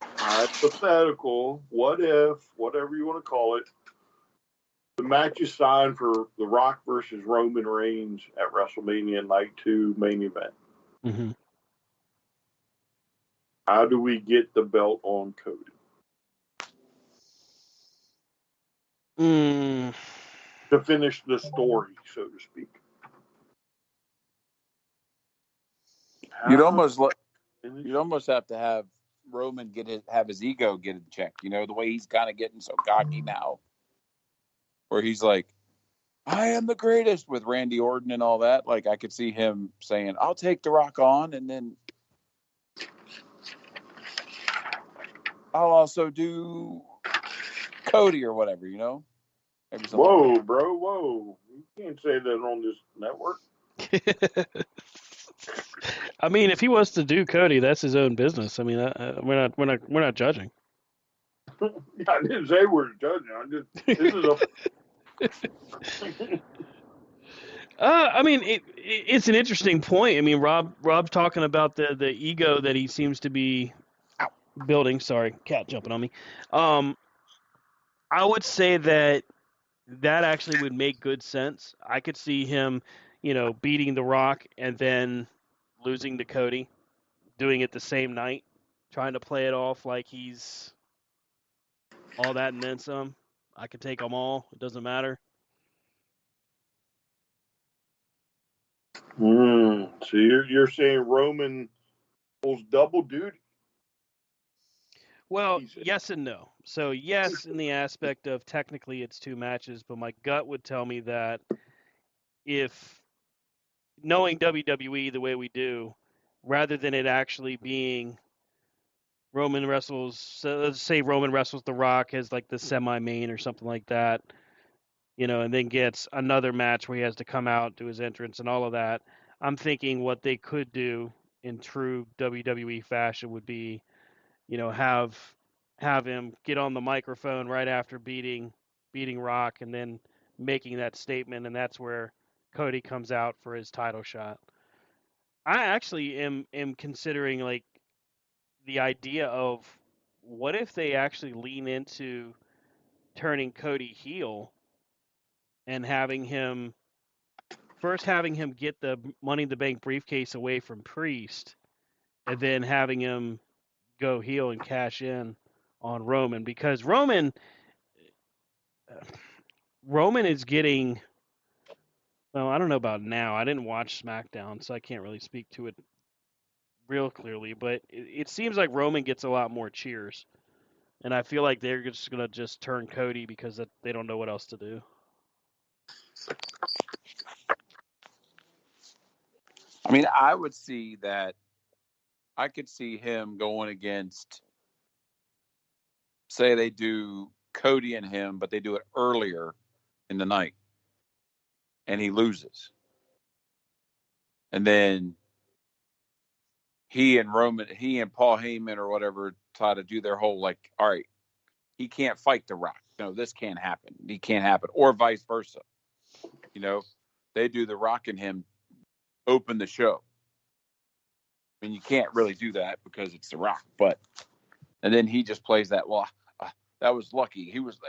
Hypothetical, what if, whatever you want to call it, the match is signed for The Rock versus Roman Reigns at WrestleMania Night 2 main event. Mm-hmm. How do we get the belt on Cody? To finish the story, so to speak. You'd almost have to have Roman have his ego get in check. You know, the way he's kind of getting so cocky now, where he's like, "I am the greatest" with Randy Orton and all that. Like, I could see him saying, "I'll take The Rock on, and then I'll also do Cody or whatever." You know? Maybe something. Whoa, bro! Whoa! You can't say that on this network. I mean, if he wants to do Cody, that's his own business. I mean, we're not judging. I didn't say we're judging. This is a. I mean, it's an interesting point. I mean, Rob talking about the ego that he seems to be building. Sorry, cat jumping on me. I would say that actually would make good sense. I could see him, beating The Rock and then losing to Cody, doing it the same night, trying to play it off like he's all that and then some. I could take them all. It doesn't matter. So you're saying Roman pulls double duty? Well, yes and no. So yes, in the aspect of technically it's two matches, but my gut would tell me that if knowing WWE the way we do, rather than it actually being Roman wrestles, so let's say Roman wrestles The Rock as like the semi-main or something like that, and then gets another match where he has to come out, do his entrance and all of that. I'm thinking what they could do in true WWE fashion would be, have him get on the microphone right after beating Rock and then making that statement, and that's where Cody comes out for his title shot. I actually am considering like the idea of what if they actually lean into turning Cody heel and having him get the Money in the Bank briefcase away from Priest, and then having him go heel and cash in on Roman, because Roman is getting, well, I don't know about now. I didn't watch SmackDown, so I can't really speak to it real clearly, but it seems like Roman gets a lot more cheers. And I feel like they're just going to just turn Cody because they don't know what else to do. I mean, I would see that. I could see him going against, say they do Cody and him, but they do it earlier in the night, and he loses. And then he and Paul Heyman or whatever try to do their whole like, all right, he can't fight The Rock. No, this can't happen. He can't happen, or vice versa. They do The Rock and him open the show. I mean, you can't really do that because it's The Rock, and then he just plays that. Well, that was lucky. He was.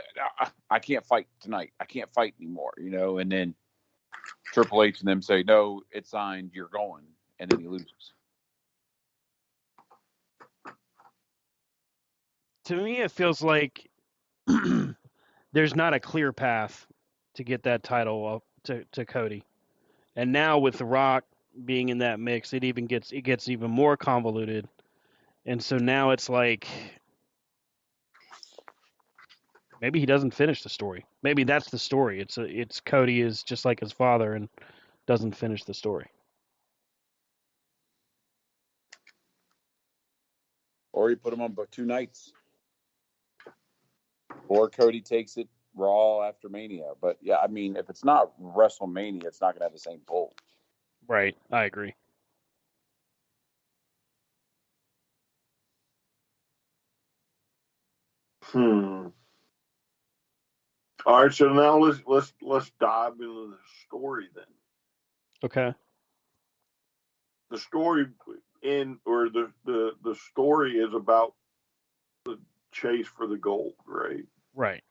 I can't fight tonight. I can't fight anymore. And then Triple H and them say, no, it's signed. You're going, and then he loses. To me, it feels like there's not a clear path to get that title up to Cody, and now with The Rock being in that mix, it gets even more convoluted, and so now it's like maybe he doesn't finish the story. Maybe that's the story. It's Cody is just like his father and doesn't finish the story. Or you put him on 2 nights. Or Cody takes it Raw after Mania. But yeah, I mean, if it's not WrestleMania, it's not going to have the same pull. Right. I agree. All right, so now let's dive into the story then. Okay. the story the story is about the chase for the gold, right? Right.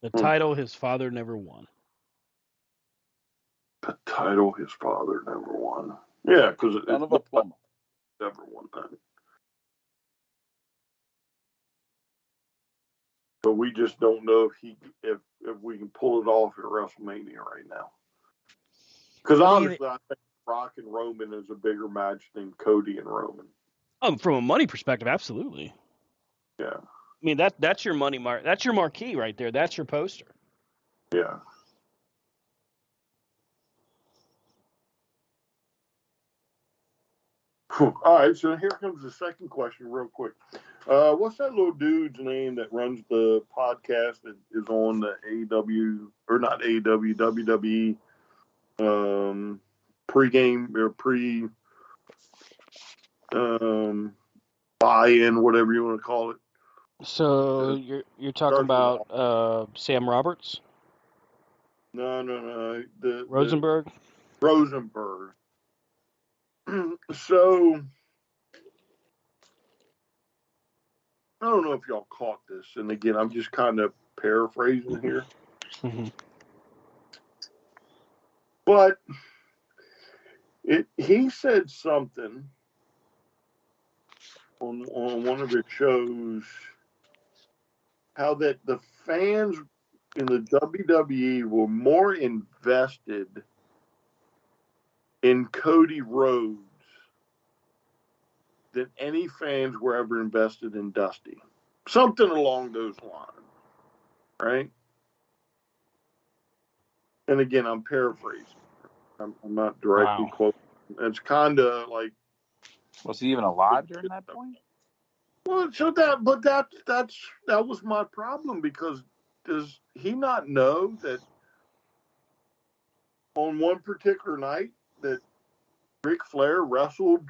The title his father never won. The title his father never won. Yeah, because it a plumber never won that. But we just don't know if we can pull it off at WrestleMania right now. Because honestly, I think Rock and Roman is a bigger match than Cody and Roman. From a money perspective, absolutely. Yeah. I mean that's your money mark. That's your marquee right there. That's your poster. Yeah. All right, so here comes the second question, real quick. What's that little dude's name that runs the podcast that is on the AEW or not AEW WWE pregame or buy-in, whatever you want to call it? So you're talking about Sam Roberts? No. Rosenberg? Rosenberg. So I don't know if y'all caught this, and again, I'm just kind of paraphrasing here. Mm-hmm. But he said something on one of his shows, how that the fans in the WWE were more invested in Cody Rhodes than any fans were ever invested in Dusty. Something along those lines, right? And again, I'm paraphrasing. I'm not directly quoting. It's kind of like, was he even alive during that point? Well, so that was my problem, because does he not know that on one particular night that Ric Flair wrestled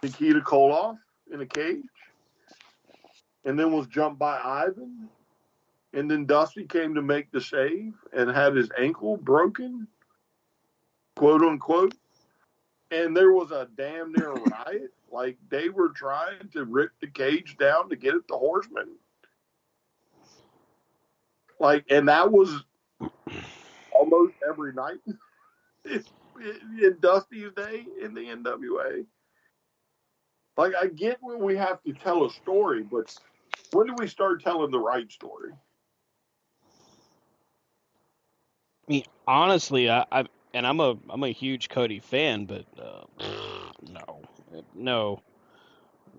Nikita Koloff in a cage and then was jumped by Ivan, and then Dusty came to make the save and had his ankle broken, quote unquote, and there was a damn near riot, like they were trying to rip the cage down to get at the Horseman. Like, and that was almost every night in Dusty's day in the NWA. Like, I get when we have to tell a story, but when do we start telling the right story? I mean, honestly, I'm a huge Cody fan, but no,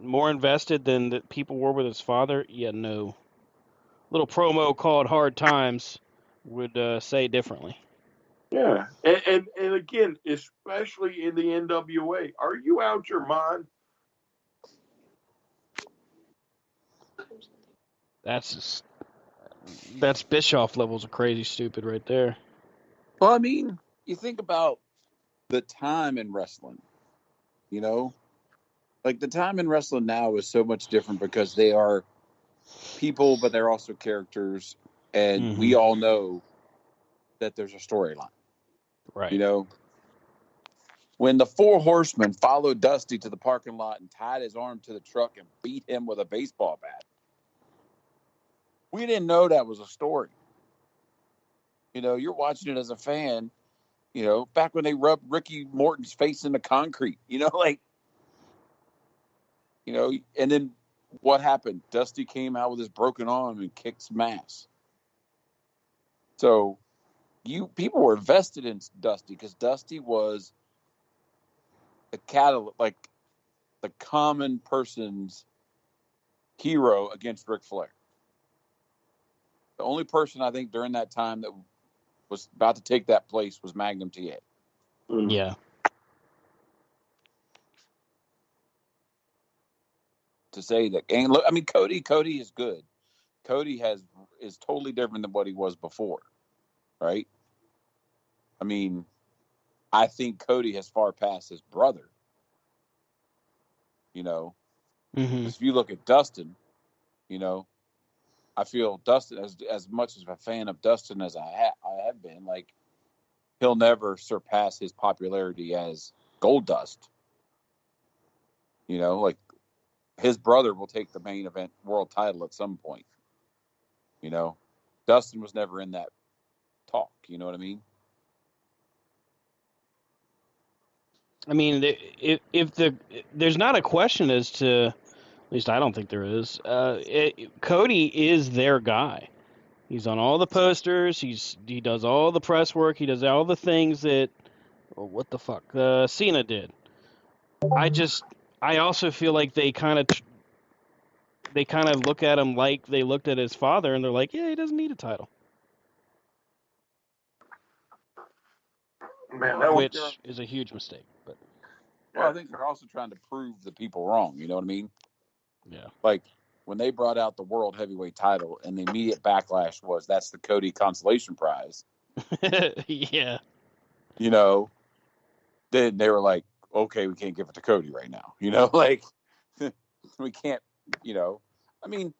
more invested than the people were with his father. Yeah, no. Little promo called "Hard Times" would say differently. Yeah, and again, especially in the NWA, are you out your mind? That's Bischoff levels of crazy stupid right there. Well, I mean, you think about the time in wrestling, you know? Like, the time in wrestling now is so much different because they are people, but they're also characters. And we all know that there's a storyline. Right. You know? When the Four Horsemen followed Dusty to the parking lot and tied his arm to the truck and beat him with a baseball bat, we didn't know that was a story. You know, you're watching it as a fan, you know, back when they rubbed Ricky Morton's face in the concrete, you know, like, you know, and then what happened? Dusty came out with his broken arm and kicked some ass. So people were invested in Dusty because Dusty was the catalyst, like the common person's hero against Ric Flair. The only person I think during that time that was about to take that place was Magnum TA. Yeah. To say that, and look, I mean, Cody is good. Cody is totally different than what he was before, right? I mean, I think Cody has far passed his brother. You know, because if you look at Dustin, you know, I feel Dustin, as much as a fan of Dustin as I have been, like, he'll never surpass his popularity as Goldust. You know, like, his brother will take the main event world title at some point. You know, Dustin was never in that talk. You know what I mean? I mean, there's not a question as to, at least I don't think there is. Cody is their guy. He's on all the posters. He does all the press work. He does all the things that, what the fuck, Cena did. I also feel like they kind of look at him like they looked at his father, and they're like, yeah, he doesn't need a title. Man, which is a huge mistake. But well, I think they're also trying to prove the people wrong. You know what I mean? Yeah. Like, when they brought out the world heavyweight title, and the immediate backlash was, that's the Cody consolation prize. Yeah. You know, then they were like, okay, we can't give it to Cody right now. You know, like, we can't, you know, I mean,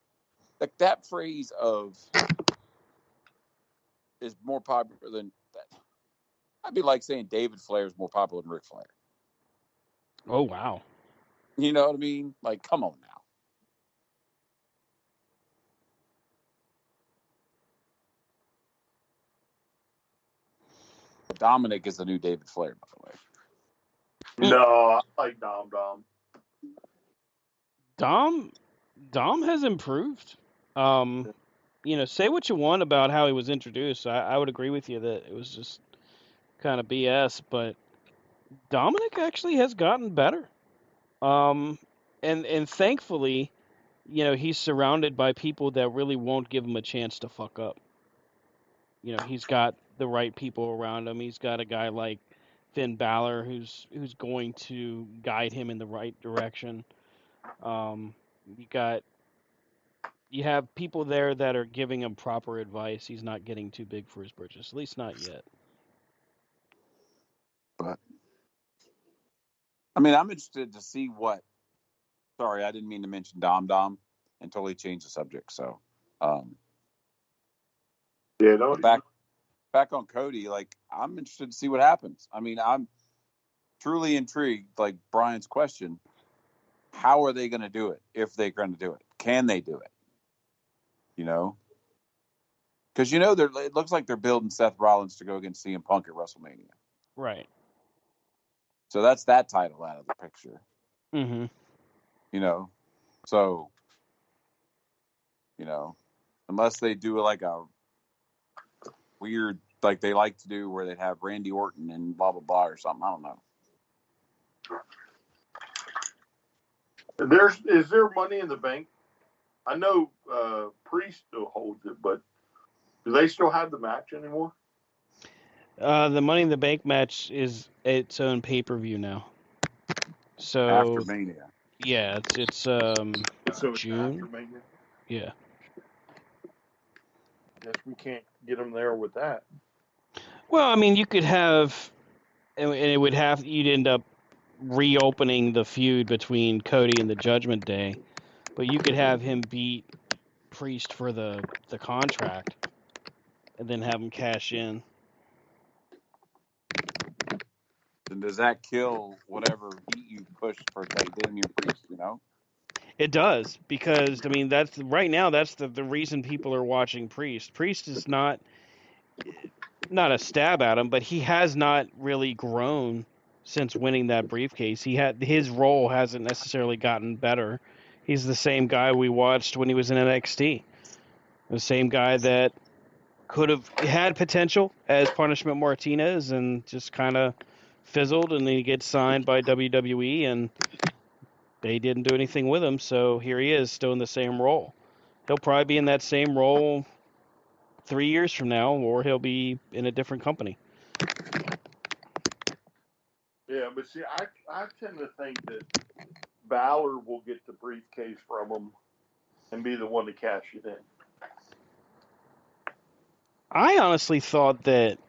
like, that phrase of is more popular than that. I'd be like saying David Flair is more popular than Ric Flair. Oh, wow. You know what I mean? Like, come on now. Dominic is the new David Flair, by the way. No, I like Dom. Dom has improved. Say what you want about how he was introduced. I would agree with you that it was just kind of BS, but Dominic actually has gotten better. And thankfully, he's surrounded by people that really won't give him a chance to fuck up. He's got the right people around him. He's got a guy like Finn Balor who's going to guide him in the right direction. You have people there that are giving him proper advice. He's not getting too big for his britches, at least not yet. But I mean, I'm interested to see what. Sorry, I didn't mean to mention Dom and totally change the subject. So, Yeah, no. Back on Cody, like, I'm interested to see what happens. I mean, I'm truly intrigued. Like Brian's question, how are they going to do it? If they're going to do it, can they do it? You know, because it looks like they're building Seth Rollins to go against CM Punk at WrestleMania. Right. So that's that title out of the picture. Mm-hmm. So, unless they do like a weird, like they like to do, where they'd have Randy Orton and blah blah blah or something. I don't know. Is there money in the bank? I know Priest still holds it, but do they still have the match anymore? The Money in the Bank match is its own pay-per-view now. So after Mania. Yeah, it's So June. After Mania? Yeah. Guess we can't get them there with that. Well, I mean, you could have, and you'd end up reopening the feud between Cody and the Judgment Day, but you could have him beat Priest for the contract, and then have him cash in. And does that kill whatever heat you push for Damian Priest? It does, because I mean that's the reason people are watching Priest. Priest is not a stab at him, but he has not really grown since winning that briefcase. His role hasn't necessarily gotten better. He's the same guy we watched when he was in NXT. The same guy that could have had potential as Punishment Martinez and just kind of fizzled, and then he gets signed by WWE and they didn't do anything with him, so here he is still in the same role. He'll probably be in that same role 3 years from now, or he'll be in a different company. Yeah, but see, I tend to think that Balor will get the briefcase from him and be the one to cash it in. I honestly thought that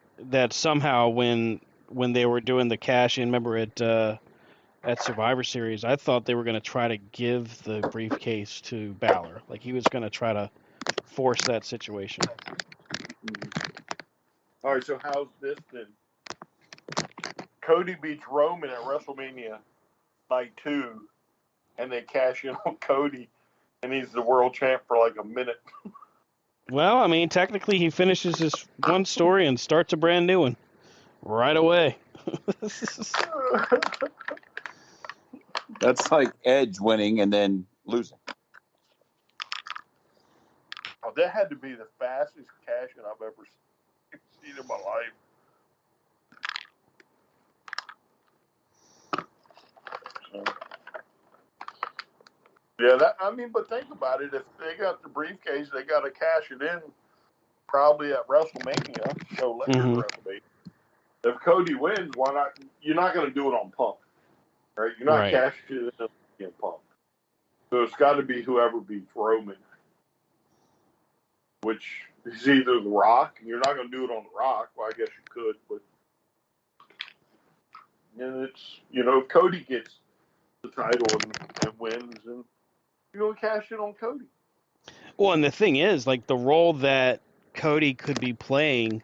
somehow when they were doing the cash in, remember at Survivor Series, I thought they were going to try to give the briefcase to Balor. Like he was going to try to force that situation. All right, so how's this then? Cody beats Roman at WrestleMania Night 2, and they cash in on Cody, and he's the world champ for like a minute. Well, I mean, technically he finishes his one story and starts a brand new one right away. That's like Edge winning and then losing. Oh, that had to be the fastest cash-in I've ever seen in my life. So, yeah, but think about it. If they got the briefcase, they got to cash it in probably at WrestleMania. So let's WrestleMania. If Cody wins, why not? You're not going to do it on Punk, right? You're not cashing it in on Punk. So it's got to be whoever beats Roman, which is either The Rock. You're not going to do it on The Rock. Well, I guess you could, but it's if Cody gets the title and wins, and you're going to cash in on Cody. Well, and the thing is, like, the role that Cody could be playing,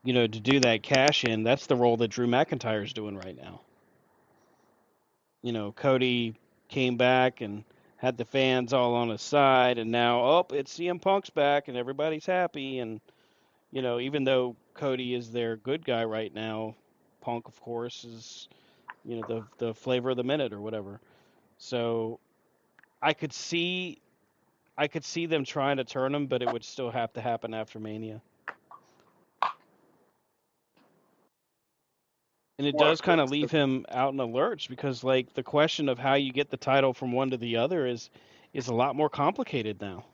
to do that cash in, that's the role that Drew McIntyre's doing right now. Cody came back and had the fans all on his side, and now, it's CM Punk's back, and everybody's happy, and, even though Cody is their good guy right now, Punk, of course, is, the flavor of the minute or whatever. So I could see them trying to turn him, but it would still have to happen after Mania. And it does kind of leave him out in the lurch because, like, the question of how you get the title from one to the other is a lot more complicated now.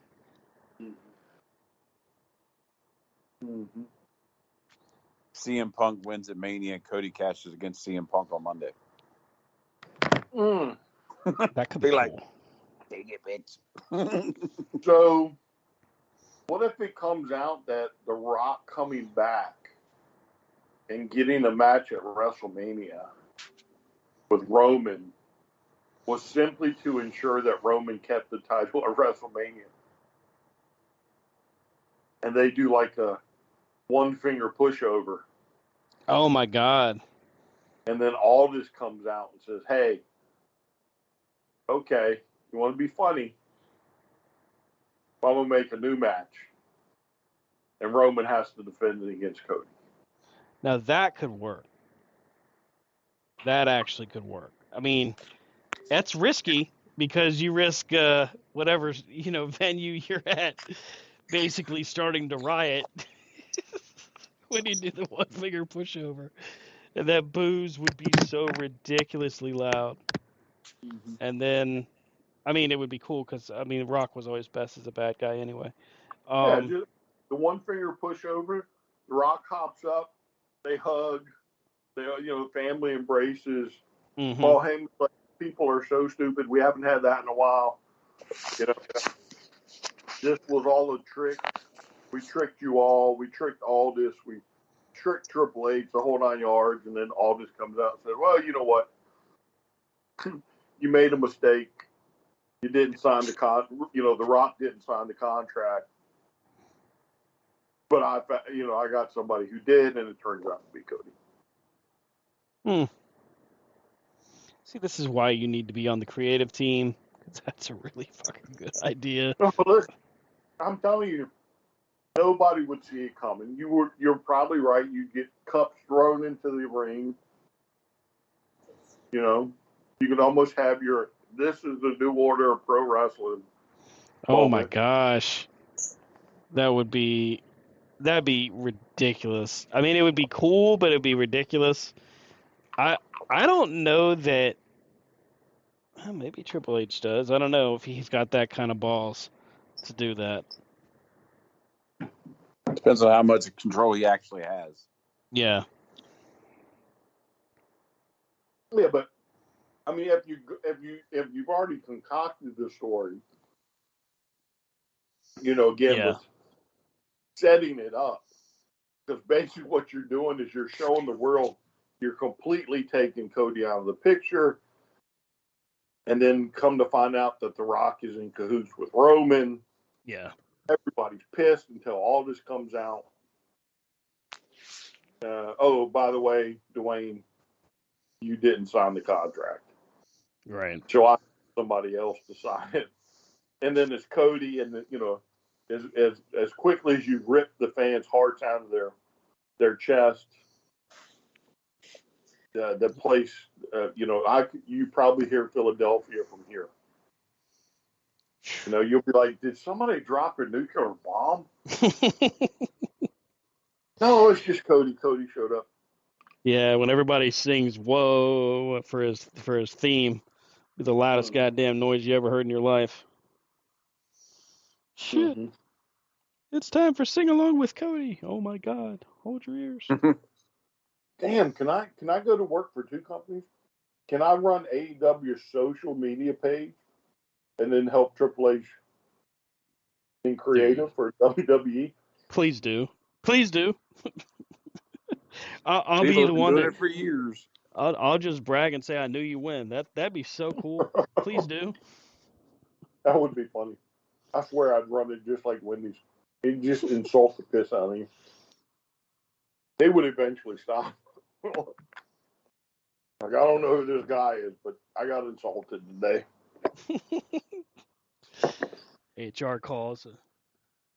Mm-hmm. CM Punk wins at Mania and Cody cashes against CM Punk on Monday. That could be cool. Like, take it, bitch. So, what if it comes out that The Rock coming back and getting a match at WrestleMania with Roman was simply to ensure that Roman kept the title at WrestleMania? And they do like a one-finger pushover. Oh, my God. And then Aldis comes out and says, hey, okay, you want to be funny? I'm going to make a new match. And Roman has to defend it against Cody. Now, that could work. That actually could work. I mean, that's risky because you risk whatever, venue you're at basically starting to riot when you do the one-finger pushover. And that booze would be so ridiculously loud. Mm-hmm. And then, I mean, it would be cool because, Rock was always best as a bad guy anyway. Just the one-finger pushover, The Rock hops up, they hug, family embraces. Paul Heyman's like, people are so stupid. We haven't had that in a while. This was all a trick. We tricked you all. We tricked Aldis. We tricked Triple H, the whole 9 yards. And then Aldis comes out and says, well, you know what? You made a mistake. You didn't sign the The Rock didn't sign the contract. But I got somebody who did, and it turns out to be Cody. See, this is why you need to be on the creative team, because that's a really fucking good idea. No, listen, I'm telling you, nobody would see it coming. You're probably right. You get cups thrown into the ring. You can almost have this is the new order of pro wrestling. Oh my gosh. That'd be ridiculous. I mean, it would be cool, but it'd be ridiculous. I don't know that. Well, maybe Triple H does. I don't know if he's got that kind of balls to do that. Depends on how much control he actually has. Yeah, but I mean, if you've already concocted the story, with setting it up, because basically what you're doing is you're showing the world you're completely taking Cody out of the picture, and then come to find out that The Rock is in cahoots with Roman. Yeah. everybody's pissed until all this comes out. Oh, by the way, Dwayne, you didn't sign the contract. Right. So I somebody else to sign it. And then it's Cody, and as quickly as you rip the fans' hearts out of their chest, the place, you probably hear Philadelphia from here. You'll be like, did somebody drop a nuclear bomb? No, it's just Cody. Cody showed up. Yeah, when everybody sings "Whoa" for his theme, be the loudest goddamn noise you ever heard in your life. Shit. Mm-hmm. It's time for Sing Along with Cody. Oh my God. Hold your ears. Damn, can I go to work for two companies? Can I run AEW's social media page and then help Triple H in creative for WWE? Please do. Please do. I'll be People the have been one doing that it for years. I'll just brag and say I knew you win. That'd be so cool. Please do. That would be funny. I swear I'd run it just like Wendy's. It'd just insult the piss out of me. They would eventually stop. Like, I don't know who this guy is, but I got insulted today. HR calls.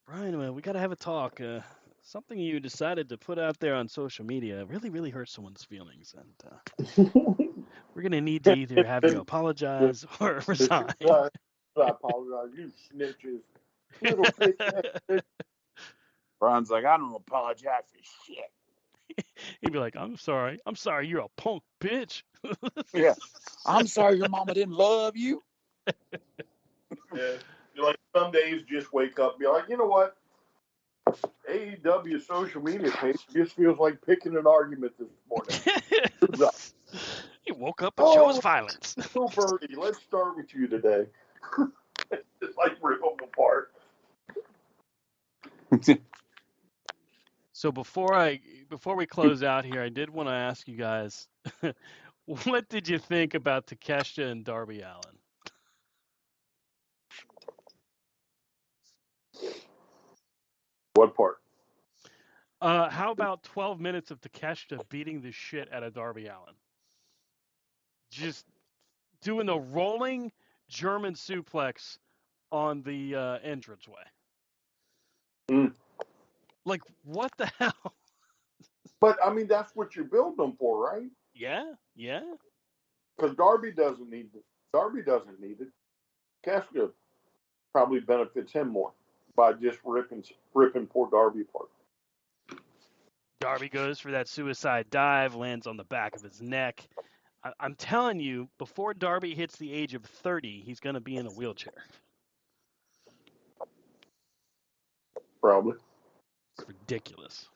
Brian, we got to have a talk. Something you decided to put out there on social media really, really hurt someone's feelings. And we're going to need to either have you apologize or resign. I apologize. You snitches. Little bitch. Brian's like, I don't apologize for shit. He'd be like, I'm sorry. I'm sorry you're a punk bitch. Yeah. I'm sorry your mama didn't love you. Yeah. Like some days just wake up and be like, you know what? AEW social media page just feels like picking an argument this morning. He woke up and chose violence. So Birdie, let's start with you today. Just like rip them apart. So before we close out here, I did want to ask you guys, what did you think about Takeshita and Darby Allin? What part? How about 12 minutes of Takeshita beating the shit out of Darby Allin? Just doing a rolling German suplex on the entranceway. Like, what the hell? But, I mean, that's what you're building them for, right? Yeah. Because Darby doesn't need it. Takeshita probably benefits him more by just ripping poor Darby apart. Darby goes for that suicide dive, lands on the back of his neck. I'm telling you, before Darby hits the age of 30, he's going to be in a wheelchair. Probably. It's ridiculous.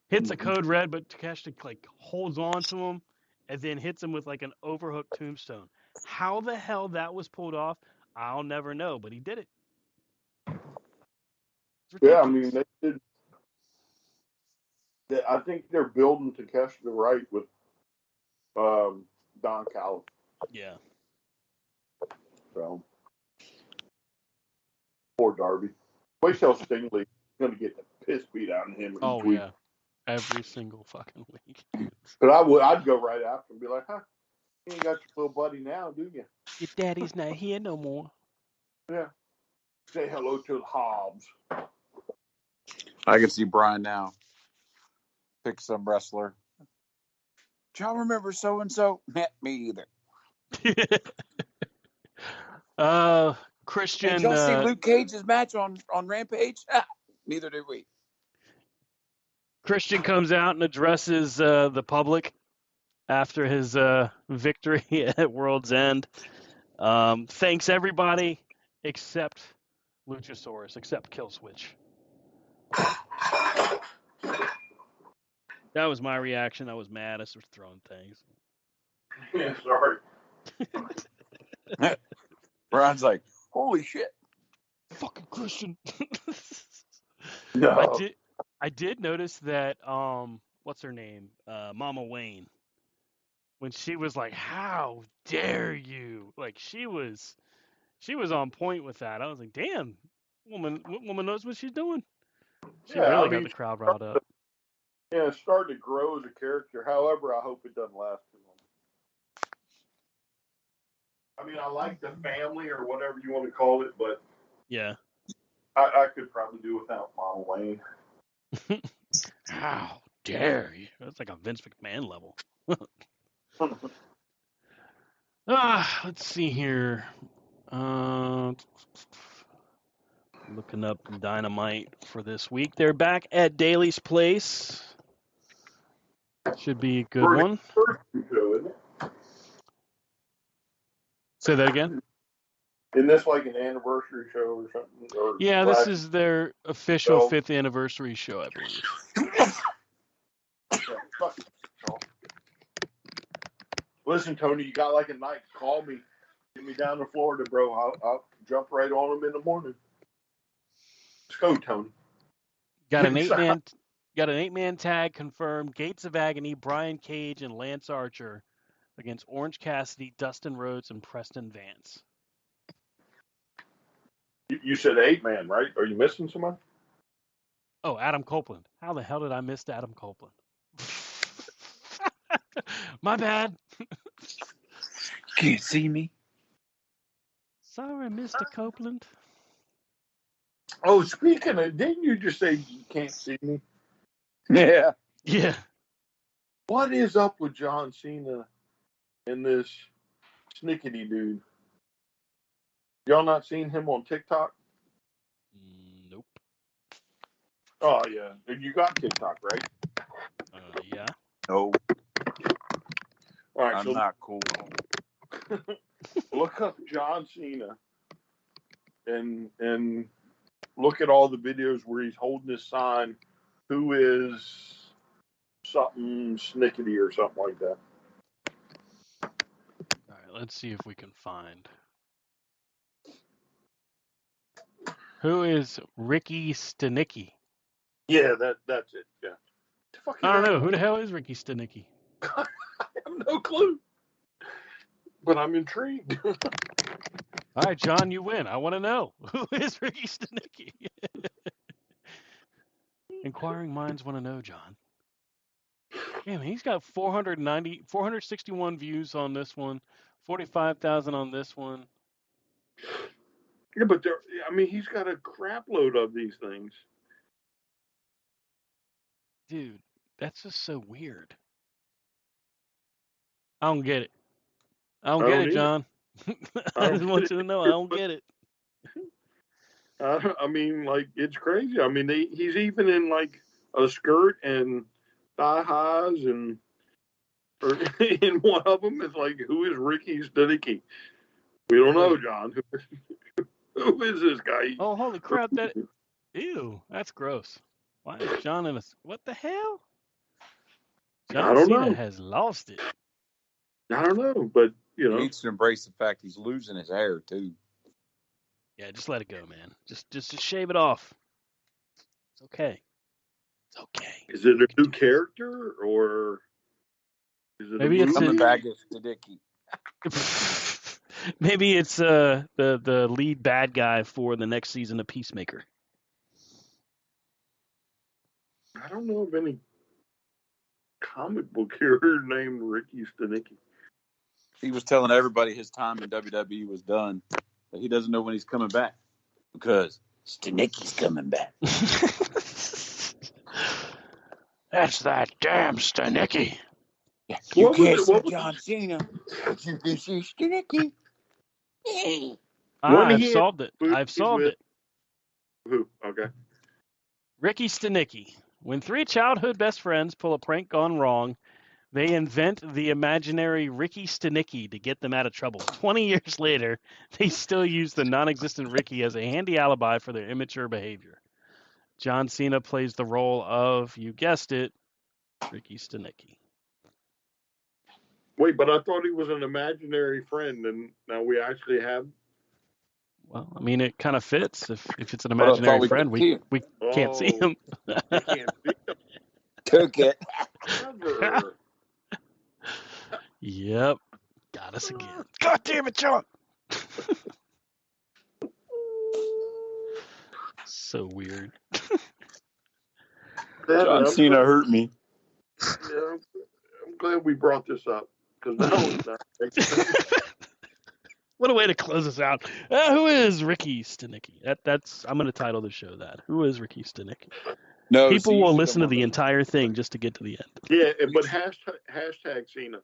Hits a code red, but Takeshita holds on to him and then hits him with an overhook tombstone. How the hell that was pulled off, I'll never know, but he did it. Yeah, I mean, they did. I think they're building Takeshita right with Don Callis. Yeah. So, poor Darby. Wait till Stingley's going to get the piss beat out of him each week. Yeah. Every single fucking week. But I'd go right after and be like, huh, you ain't got your little buddy now, do you? Your daddy's not here no more. Yeah. Say hello to the Hobbs. I can see Brian now. Pick some wrestler. Do y'all remember so-and-so? Me either. Christian. Did y'all see Luke Cage's match on Rampage? Neither did we. Christian comes out and addresses the public after his victory at World's End. Thanks everybody except Luchasaurus, except Killswitch. That was my reaction. I was mad. I started throwing things. Yeah, sorry. Brian's like, holy shit. Fucking Christian. No. I did notice that what's her name? Mama Wayne. When she was like, how dare you? She was on point with that. I was like, damn, Woman knows what she's doing. She Yeah, really I got mean, the crowd riled up. yeah, it's starting to grow as a character. However, I hope it doesn't last too long. I mean, I like the family or whatever you want to call it, but Yeah. I could probably do without Mama Wayne. How dare you? That's like a Vince McMahon level. Let's see here. Looking up Dynamite for this week. They're back at Daly's Place. Should be a good one. Say that again. Isn't this like an anniversary show or something? Or Yeah, this is their official 5th anniversary show, I believe. Listen, Tony, you got like a night. Call me. Get me down to Florida, bro. I'll jump right on them in the morning. Let's go, Tony. Got an 8-man tag confirmed. Gates of Agony, Brian Cage, and Lance Archer against Orange Cassidy, Dustin Rhodes, and Preston Vance. You said 8-man, right? Are you missing someone? Oh, Adam Copeland. How the hell did I miss Adam Copeland? My bad. Can't see me. Sorry, Mr. Copeland. Oh, speaking of, didn't you just say you can't see me? Yeah. Yeah. What is up with John Cena and this Snickety dude? Y'all not seen him on TikTok? Nope. Oh, yeah. You got TikTok, right? Yeah. No, All right, I'm not cool. Look up John Cena and look at all the videos where he's holding his sign, who is something Snickety or something like that. All right, let's see if we can find. Who is Ricky Stanicky? Yeah, that's it. Yeah. I don't know. Who the hell is Ricky Stanicky? I have no clue. But I'm intrigued. All right, John, you win. I want to know. Who is Ricky Stanicky? Inquiring minds want to know, John. Damn, he's got 461 views on this one, 45,000 on this one. Yeah, but he's got a crap load of these things. Dude, that's just so weird. I don't get it. I don't get it, John. I just want you to know I don't get it. It's crazy. He's even in like a skirt and thigh highs, and in one of them is like, who is Ricky Stanicky? We don't know, John. Who is this guy? Oh, holy crap! Ew, that's gross. Why is John in a? What the hell? John Cena has lost it. I don't know, but He needs to embrace the fact he's losing his hair too. Yeah, just let it go, man. Just shave it off. It's okay. It's okay. Is it a new character or is it maybe it's coming back as Stanicky? Maybe it's the lead bad guy for the next season of Peacemaker. I don't know of any comic book character named Ricky Stanicky. He was telling everybody his time in WWE was done. That he doesn't know when he's coming back because Stanicky's coming back. That's that damn Stanicky. Yeah, you can't see John Cena, but you can see Stanicky. I've solved it. Who? Okay. Ricky Stanicky. When 3 childhood best friends pull a prank gone wrong, they invent the imaginary Ricky Stanicky to get them out of trouble. 20 years later, they still use the non-existent Ricky as a handy alibi for their immature behavior. John Cena plays the role of, you guessed it, Ricky Stanicky. Wait, but I thought he was an imaginary friend, and now we actually have. Well, it kind of fits. If it's an imaginary friend, we can't see him. We can't see him. Took it. Yep. Got us again. God damn it, John! So weird. John Cena hurt me. Yeah, I'm glad we brought this up because now it's not. What a way to close us out. Who is Ricky Stanicky? That's I'm going to title the show that. Who is Ricky Stanicky? No, People will listen to the entire thing just to get to the end. Yeah, but hashtag Cena.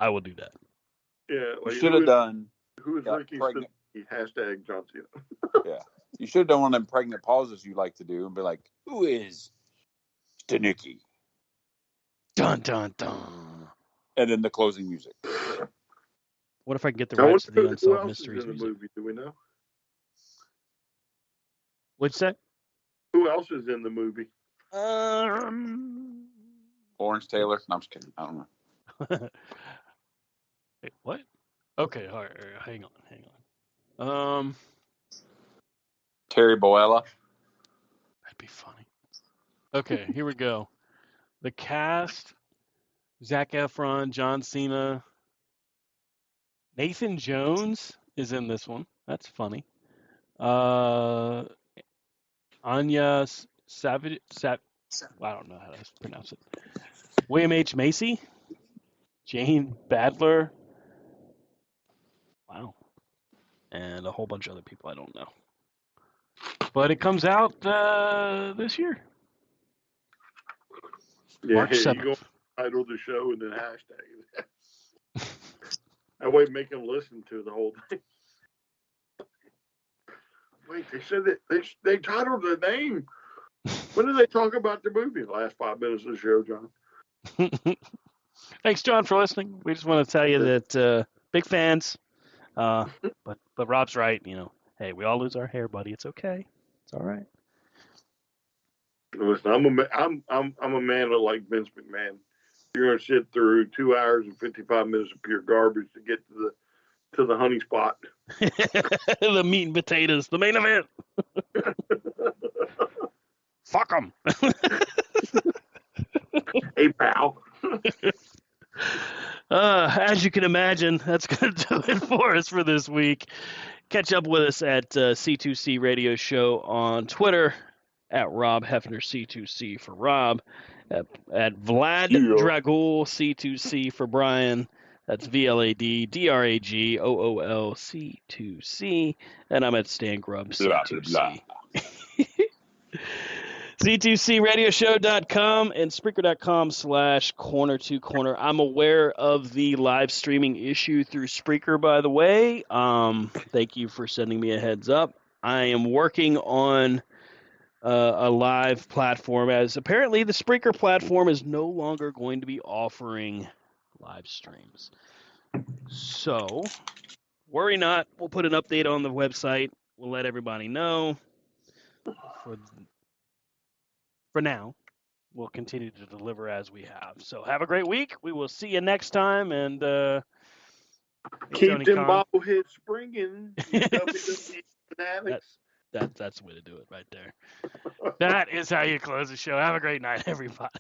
I will do that. Yeah, like, you should have done. Who is Ricky Stanicky? Hashtag John Cena. Yeah, you should have done one of them pregnant pauses you like to do and be like, "Who is Stanicky?" Dun dun dun. And then the closing music. What if I can get the rights to the Unsolved Mysteries in the music? movie? Do we know? What'd you say? Who else is in the movie? Lawrence Taylor. No, I'm just kidding. I don't know. Wait, what? Okay, all right, hang on. Terry Boella. That'd be funny. Okay, here we go. The cast: Zac Efron, John Cena, Nathan Jones is in this one. That's funny. Anya Savage. I don't know how to pronounce it. William H. Macy, Jane Badler. Wow. And a whole bunch of other people I don't know. But it comes out this year. Yeah, March 7th. You go title the show and then hashtag it. That way make them listen to the whole thing. Wait, they said that they titled the name. When did they talk about the movie? The last 5 minutes of the show, John. Thanks, John, for listening. We just want to tell you that big fans. But Rob's right. You know, hey, we all lose our hair, buddy. It's okay. It's all right. Listen, I'm a man that like Vince McMahon. You're gonna sit through 2 hours and 55 minutes of pure garbage to get to the honey spot. The meat and potatoes, the main event. Fuck them. Hey, pal. As you can imagine, that's going to do it for us for this week. Catch up with us at C2C Radio Show on Twitter, at Rob Hefner C2C for Rob, at Vlad Dragul C2C for Brian. That's VLADDRAGOOL C2C, and I'm at Stan Grubb C2C. Blah, blah, blah. C2CRadioshow.com and Spreaker.com/corner2corner. I'm aware of the live streaming issue through Spreaker, by the way. Thank you for sending me a heads up. I am working on a live platform, as apparently the Spreaker platform is no longer going to be offering live streams. So, worry not. We'll put an update on the website. We'll let everybody know. For now, we'll continue to deliver as we have. So have a great week. We will see you next time. And keep them bobbleheads springing. That's the way to do it right there. That is how you close the show. Have a great night, everybody.